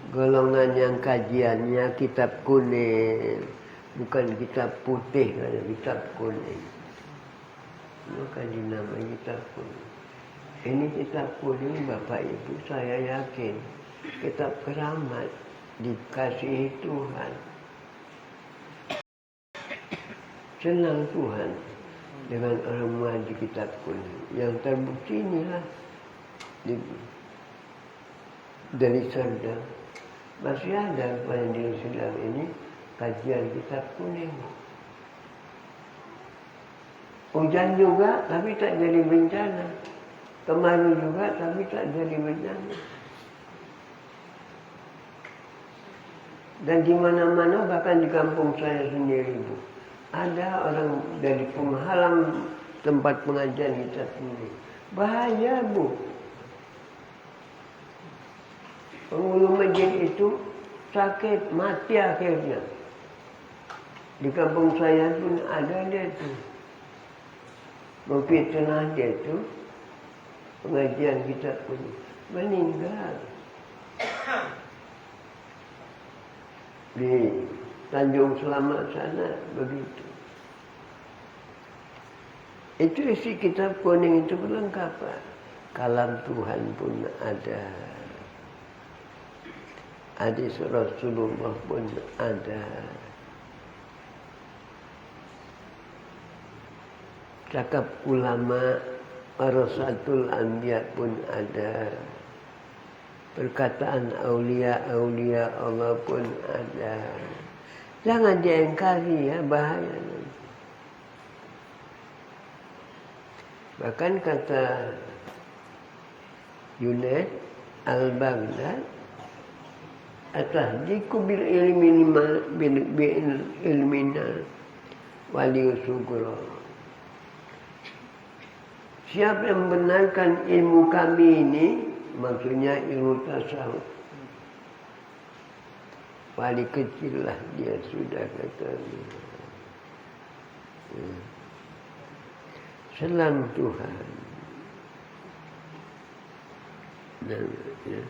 Golongan yang kajiannya kitab kuning. Bukan kitab putih, kitab kuning. Maka dinamai kitab kuning. Ini kitab kuning Bapak Ibu, saya yakin. Kitab keramat dikasihi Tuhan. Senang Tuhan dengan orang mengaji kitab kuning. Yang terbukti inilah dari Serdang. Masih ada pada diri Serdang ini kajian kitab kuning. Hujan juga tapi tak jadi bencana. Kemarau juga tapi tak jadi bencana. Dan di mana-mana bahkan di kampung saya sendiri Bu, ada orang dari penghalang tempat pengajian kitab kuning. Bahaya Bu. Penghulu masjid itu sakit, mati akhirnya. Di kampung saya pun ada dia tu. Memfitnah dia tu. Pengajian kitab pun meninggal. Di Tanjung Selamat sana begitu. Itu isi kitab kuning itu perlengkapan. Kalam Tuhan pun ada. Hadis Rasulullah pun ada. Cakap ulama warasatul anbiya pun ada. Perkataan aulia-aulia Allah pun ada. Jangan diingkari ya, bahaya. Bahkan kata Junaid al-Baghdad, atahdiku bil ilmina waliusugro. Siapa yang membenarkan ilmu kami ini, maksudnya ilmu tasawuf. Wali kecil lah dia sudah kata. Selang Tuhan. Dan, ya.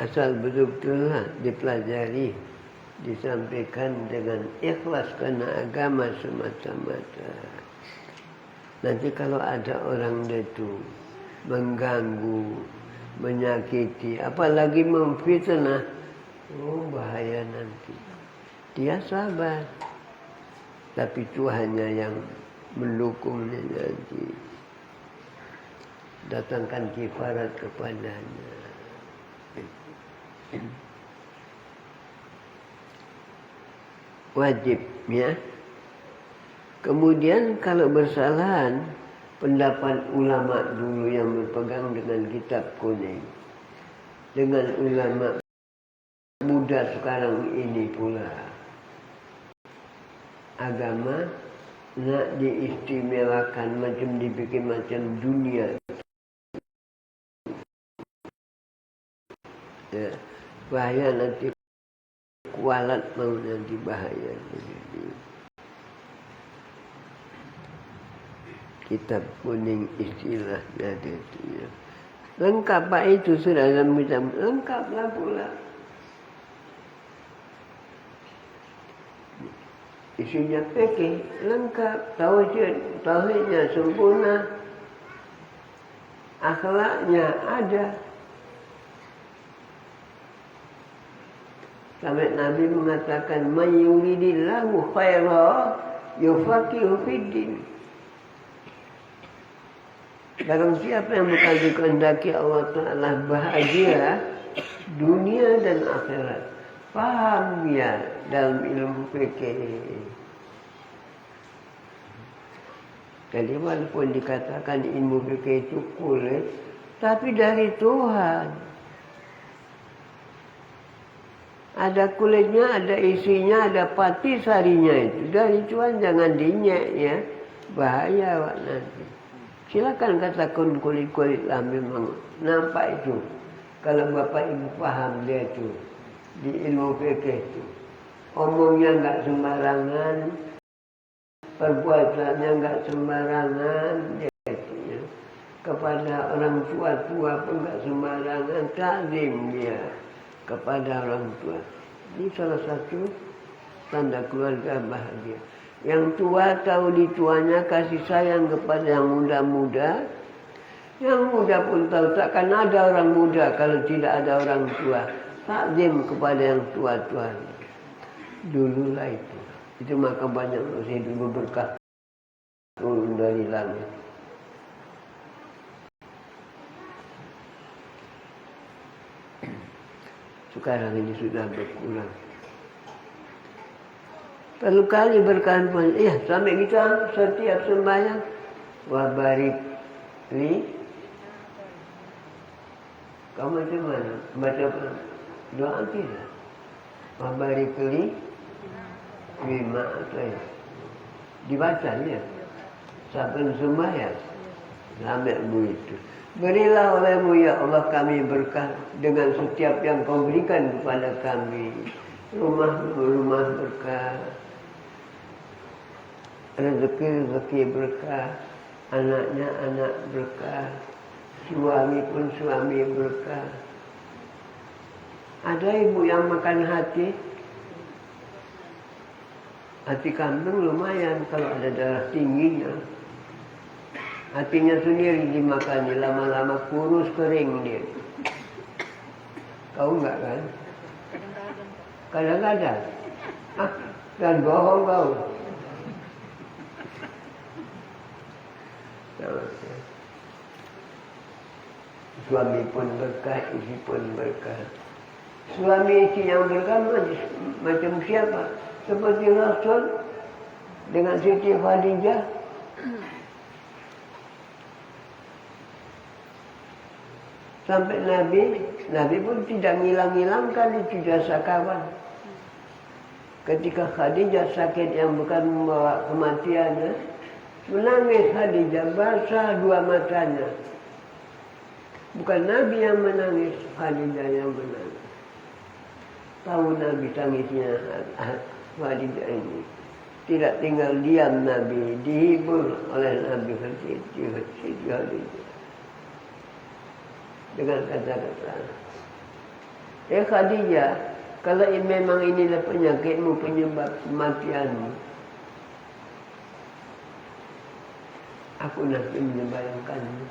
Asal betul-betul lah dipelajari, disampaikan dengan ikhlas karena agama semata-mata. Nanti kalau ada orang itu mengganggu, menyakiti, apalagi memfitnah, oh bahaya nanti. Dia sabar, tapi Tuhannya yang mendukungnya nanti. Datangkan kifarat kepadanya. Wajib, ya. Kemudian kalau bersalahan, pendapat ulama dulu yang berpegang dengan kitab kuning, dengan ulama muda sekarang ini pula, agama nak diistimewakan macam dibikin macam dunia. Ya, bahaya nanti kualat mau nanti bahaya. Kitab kuning istilahnya itu ya. Lengkap Pak itu sudah dalam kitab. Lengkaplah pula. Isinya fikih lengkap. Tauhidnya sempurna. Akhlaknya ada. Sampai Nabi mengatakan man yuridillahu khaira yufaqihu fiddin. Barang siapa yang kehendaki Allah Ta'ala bahagia dunia dan akhirat, faham ya dalam ilmu fikih. Jadi walaupun dikatakan ilmu fikih itu kulit, tapi dari Tuhan. Ada kulitnya, ada isinya, ada pati sarinya itu. Dari Tuhan, jangan dinyek ya. Bahaya Pak nanti. Silakan katakan kulit-kulit lah memang nampak itu. Kalau Bapak Ibu paham dia itu. Di ilmu fikih itu. Omongnya enggak sembarangan. Perbuatannya enggak sembarangan. Dia itu ya. Kepada orang tua-tua pun enggak sembarangan. Ta'zim dia kepada orang tua. Ini salah satu tanda keluarga bahagia. Yang tua tahu di tuanya kasih sayang kepada yang muda-muda. Yang muda pun tahu takkan ada orang muda kalau tidak ada orang tua. Takzim kepada yang tua-tua. Dululah itu. Itu maka banyak manusia dulu berkah turun dari langit. Sekarang ini sudah berkurang. Perlu kali berkahan pun. Ya, sampai kita setiap sembahyang. Wa barik li. Kau macam mana? Baca doa tidak? Wa barik li. Bima atau ya. Dibaca ya. Sampai sembahyang. Sampai begitu. Berilah olehmu ya Allah kami berkah dengan setiap yang kau berikan kepada kami. rumah berkah, rezeki berkah, anaknya anak berkah, suami pun suami berkah. Ada ibu yang makan hati kambing lumayan kalau ada darah tingginya. Hatinya sendiri dimakani, lama-lama kurus kering dia. Kau enggak kan? Kadang-kadang. Dan bohong kau. Suami pun berkah, istri pun berkah. Suami istri yang berkah macam siapa? Seperti Rasul dengan Siti Khadijah. Sampai Nabi pun tidak ngilang-ngilangkan itu jasa kawan. Ketika Khadijah sakit yang bukan membawa kematiannya, menangis Khadijah, basah dua matanya. Bukan Nabi yang menangis, Khadijah yang menangis. Tahu Nabi tangisnya Khadijah ini. Tidak tinggal diam Nabi, dihibur oleh Nabi Siti Khadijah. Dengan kata-kata, Khadijah, kalau memang inilah penyakitmu, penyebab kematianmu, aku nanti menyebayangkanmu.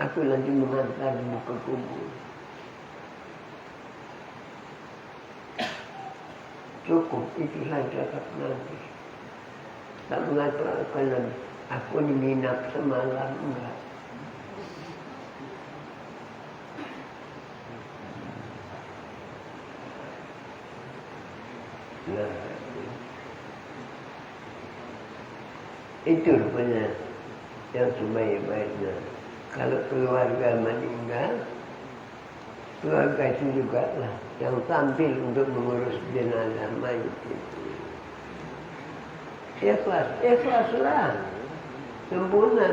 Aku nanti mengantarmu ke kubur. Cukup, itu saja kata Nabi. Tak mengatakan Nabi, aku menginap semalam, enggak. Nah, itu rupanya yang sebaik-baiknya. Kalau keluarga meninggal, keluarga itu juga lah yang tampil untuk mengurus jenazah mayit itu. Ikhlaslah.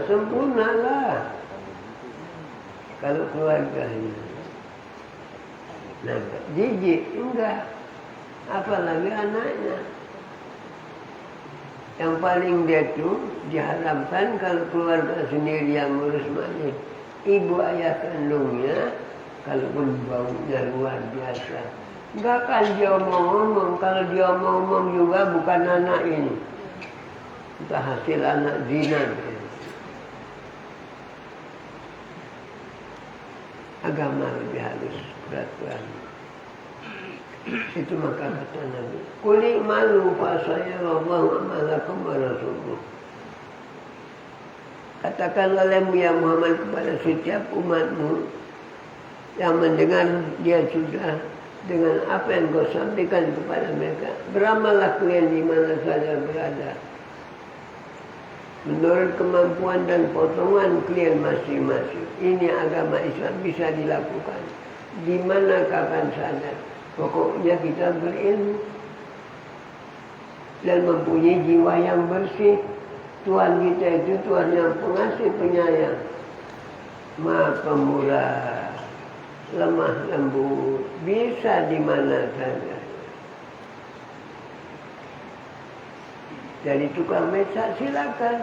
Sempurnalah. Kalau keluarganya. Nah, jijik enggak. Apalagi anaknya. Yang paling dia tuh diharapkan kalau keluarga sendiri yang ngurus mayit. Ibu ayah kandungnya, kalaupun baunya luar biasa. Enggak kan dia omong-omong. Kalau dia omong-omong juga bukan anak ini. Entah hasil anak zina. Agama lebih halus peraturan. Itu maka kata Nabi, Kuli malu fasaya wallahu amalakum wa rasuluh. Katakan olehmu ya Muhammad kepada setiap umatmu yang mendengar dia sudah dengan apa yang kau sampaikan kepada mereka. Beramallah kalian di mana saja berada. Menurut kemampuan dan potongan kalian masing-masing. Ini agama Islam bisa dilakukan. Di mana kapan saja. Pokoknya kita berilmu dan mempunyai jiwa yang bersih. Tuhan kita itu Tuhan yang pengasih penyayang, Maha Pemurah, lemah lembut, bisa di mana saja. Jadi tukang becak silakan,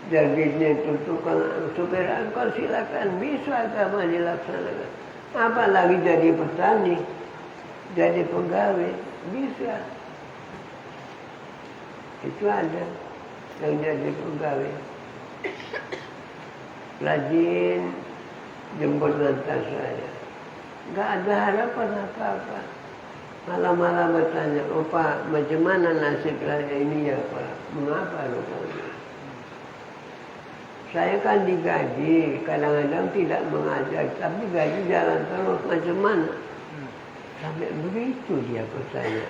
jadi itu tukang supir angkot silakan, bisa agama dilaksanakan. Apalagi jadi petani, jadi pegawai, bisa. Itu ada yang jadi pegawai. Rajin jemput lantas saya. Enggak ada harapan apa-apa. Malam-malam bertanya, Pak, macam mana nasib saya ini ya Pak? Mengapa lupa? Saya kan digaji, kadang-kadang tidak mengajar, tapi gaji jalan terus, macam mana? Sampai begitu dia percaya.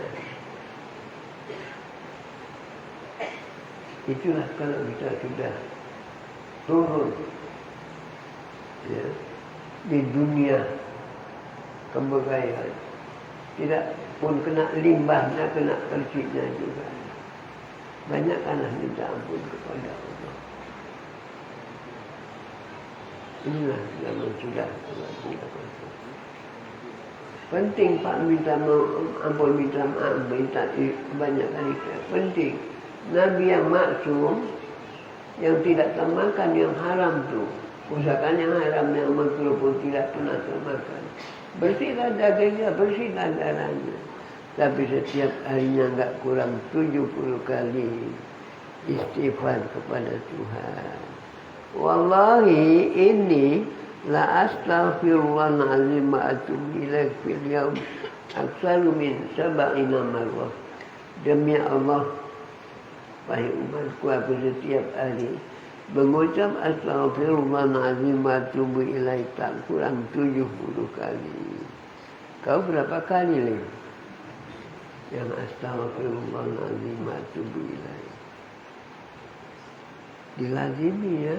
Itulah kalau kita sudah turun ya, di dunia kebegayaan. Tidak pun kena limbahnya, kena persisnya juga. Banyakkanlah minta ampun kepada Allah. Inilah zaman sudah. Penting Pak minta ampun, minta maaf, minta banyak kali. Penting. Nabi yang maksum, yang tidak termakan yang haram tuh. Usahakan yang haram, yang makruh pun tidak pernah termakan. Bersihlah dagingnya, bersihlah darahnya. Tapi setiap harinya enggak kurang 70 kali istighfar kepada Tuhan. Wallahi ini la astaghfirullahaladzim wa atubu ilaih fil yaum aksaru min 70 marrah. Demi Allah, wahai umatku, aku setiap hari mengucap astaghfirullahaladzim wa atubu ilaih tak kurang 70 kali. Kau berapa kali Lim? Yang astaghfirullahaladzim wa atubu ilaih. Dilazimi ya.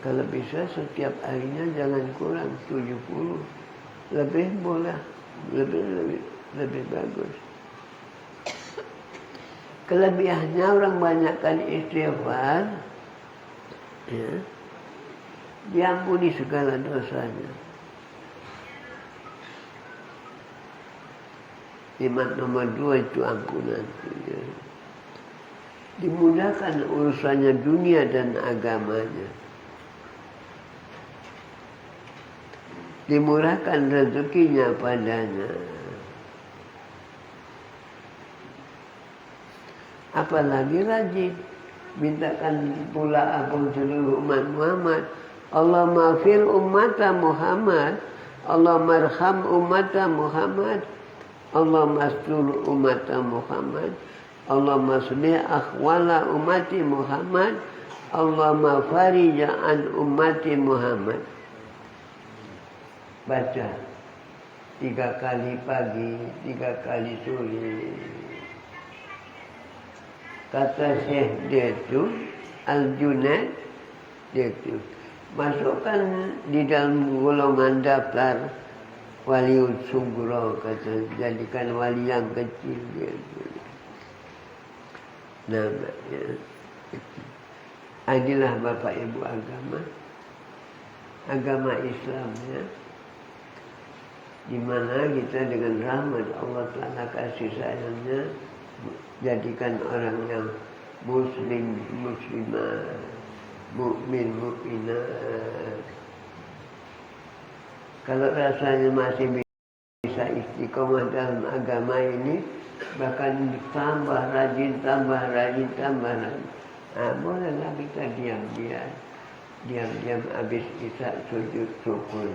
Kalau bisa setiap harinya jangan kurang 70. Lebih boleh, lebih bagus. Kelebihannya orang banyakkan istighfar, ya, diampuni segala dosanya. Nikmat nomor 2 itu ampunan. Ya. Dimudahkan urusannya dunia dan agamanya. Dimurahkan rezekinya padanya. Apalagi rajin mintakan pula ampun seluruh umat Muhammad. Allah maghfir ummata Muhammad, Allah marham ummata Muhammad, Allah mastur ummata Muhammad, Allah maslih akhwala ummati Muhammad, Allah mafarija an ummati Muhammad. Baca 3 kali pagi, 3 kali sore. Kata Syekh dia itu, Al-Junaid, dia itu masukkan di dalam golongan daftar waliul sugro, kata, jadikan wali yang kecil dia itu. Namanya. Inilah Bapak Ibu agama Islamnya, di mana kita dengan rahmat Allah Ta'ala kasih sayangnya jadikan orang yang muslim, muslimah, mukmin, mukminah. Kalau rasanya masih bisa istiqomah dalam agama ini, bahkan tambah rajin. Bolehlah kita diam-diam habis kita sujud syukur.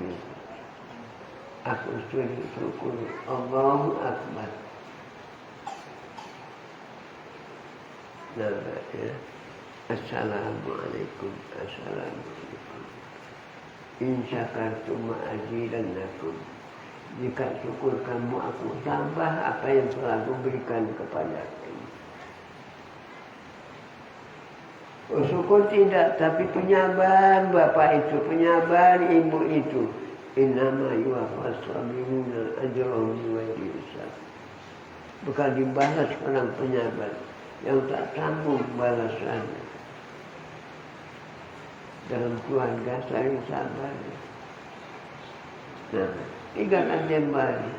Aku sujud syukur, Allahu Akbar. Ya. Assalamualaikum. Insyakartum azidannakum. Jika syukur kamu, aku tambah apa yang telah aku berikan kepadaku. Syukur tidak, tapi penyabar bapak itu, penyabar ibu itu. Innama yuwaffas sabiruna ajrahum bighairi hisab. Bukan dibalas orang penyabar yang tak tanggung balasannya. Dalam keluarga saling sabar. Nah, tinggalkan jembali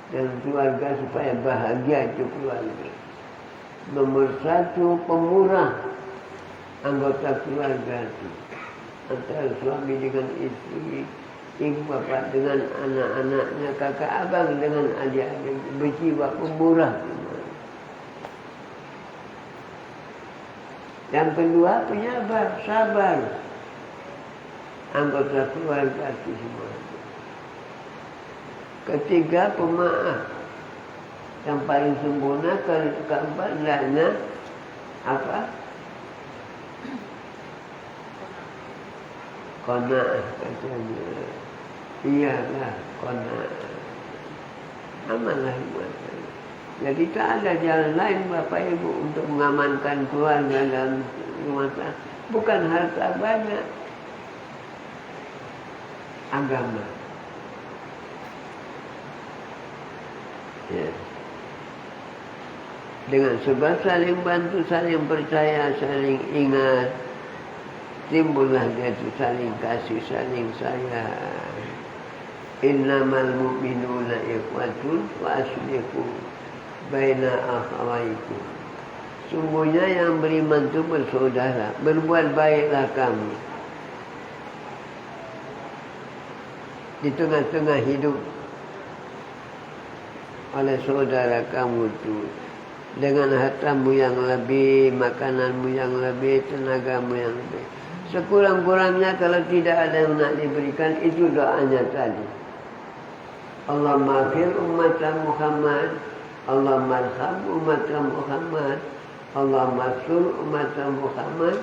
dalam keluarga supaya bahagia itu keluarga. Nomor 1, pemurah anggota keluarga itu, antara suami dengan istri, ibu bapak dengan anak-anaknya, kakak abang dengan adik-adik, berjiwa pemurah. Yang kedua, penyabar, sabar anggota keluarga itu semua. Ketiga, pemaaf. Yang paling sempurna. Keempat, apa? Qanaah katanya. Iyalah qanaah. Amanlah buatnya. Jadi tak ada jalan lain Bapak Ibu untuk mengamankan keluarga dalam rumah tangga. Bukan harta banyak, agama. Ya. Dengan sebab saling bantu, saling percaya, saling ingat, timbullah dia itu saling kasih, saling sayang. innamal mu'minuna ikhwatun wa aslihu baina akhawaikum. Sungguhnya yang beriman itu bersaudara. Berbuat baiklah kamu di tengah-tengah hidup oleh saudara kamu itu, dengan hartamu yang lebih, makananmu yang lebih, tenagamu yang lebih. Sekurang-kurangnya kalau tidak ada yang nak diberikan, itu doanya tadi. Allahumma fir ummata Muhammad, Allahumma arham ummata Muhammad, Allahumma sur ummata Muhammad,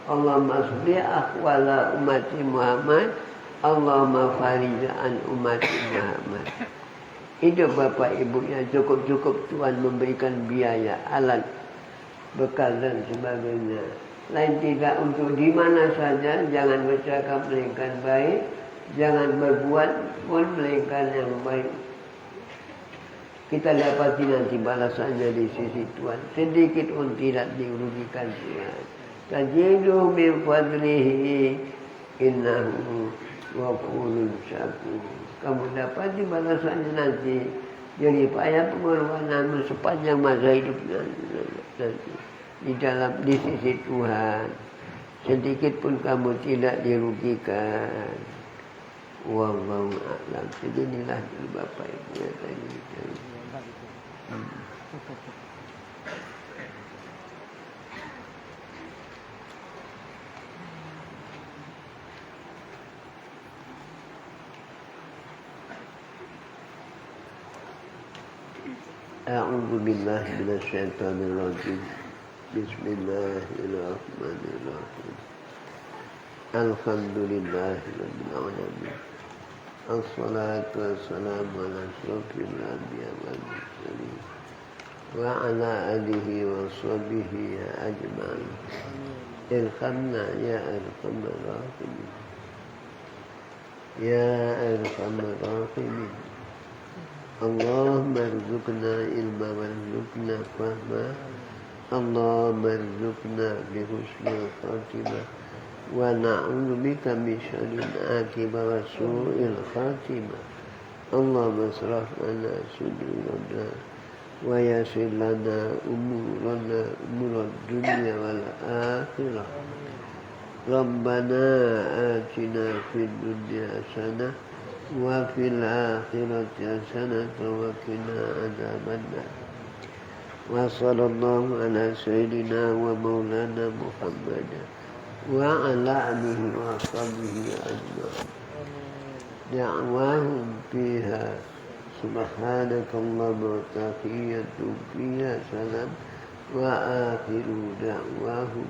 Allahumma asli akhwala ummati Muhammad, Allahumma farij an ummati Muhammad. Itu bapak ibunya, cukup-cukup Tuhan memberikan biaya, alat, bekal dan sebagainya. Lain tidak untuk di mana saja, jangan bercakap melainkan baik, jangan berbuat pun melainkan yang baik. Kita dapati nanti balasannya di sisi Tuhan. Sedikit pun tidak dirugikan Tuhan. Tajidu min fadlihi innahu ghafurun syakur. Kamu dapat di balasannya nanti. Jadi payah pengorbanan sepanjang masa hidup nanti. Di sisi Tuhan. Sedikit pun kamu tidak dirugikan. Wallahu a'lam. Jadi inilah Bapak Ibu yang tadi. A'udzu billahi minasyaitonir rajim. Bismillahirrahmanirrahim. Alhamdulillahirabbil alamin. Assalatu wassalamu ala asyrofil anbiya'i wal mursalin wa ala alihi wa sahbihi ajma'in. Irhamna ya arhamar rahimin. Ya arhamar rahimin. Allahumma arzuqna ilma warzuqna fahma. Allahumma arzuqna bihusnil khatimah. Wa na'udzu bika min syarril aqibah wa su'il khatimah. Allahumma asrif lana sudurana wa yassir lana umurad dunya wal akhirah. Rabbana atina fid dunya hasanah wa fil akhirati hasanah wa qina adzabannar. Wa sallallahu ala sayyidina wa maulana Muhammadin wa ala alihi wa sahbihi ajma'in. Da'wahum fiha subhanakallahumma wa tahiyyatuhum fiha salam wa akhiru da'wahum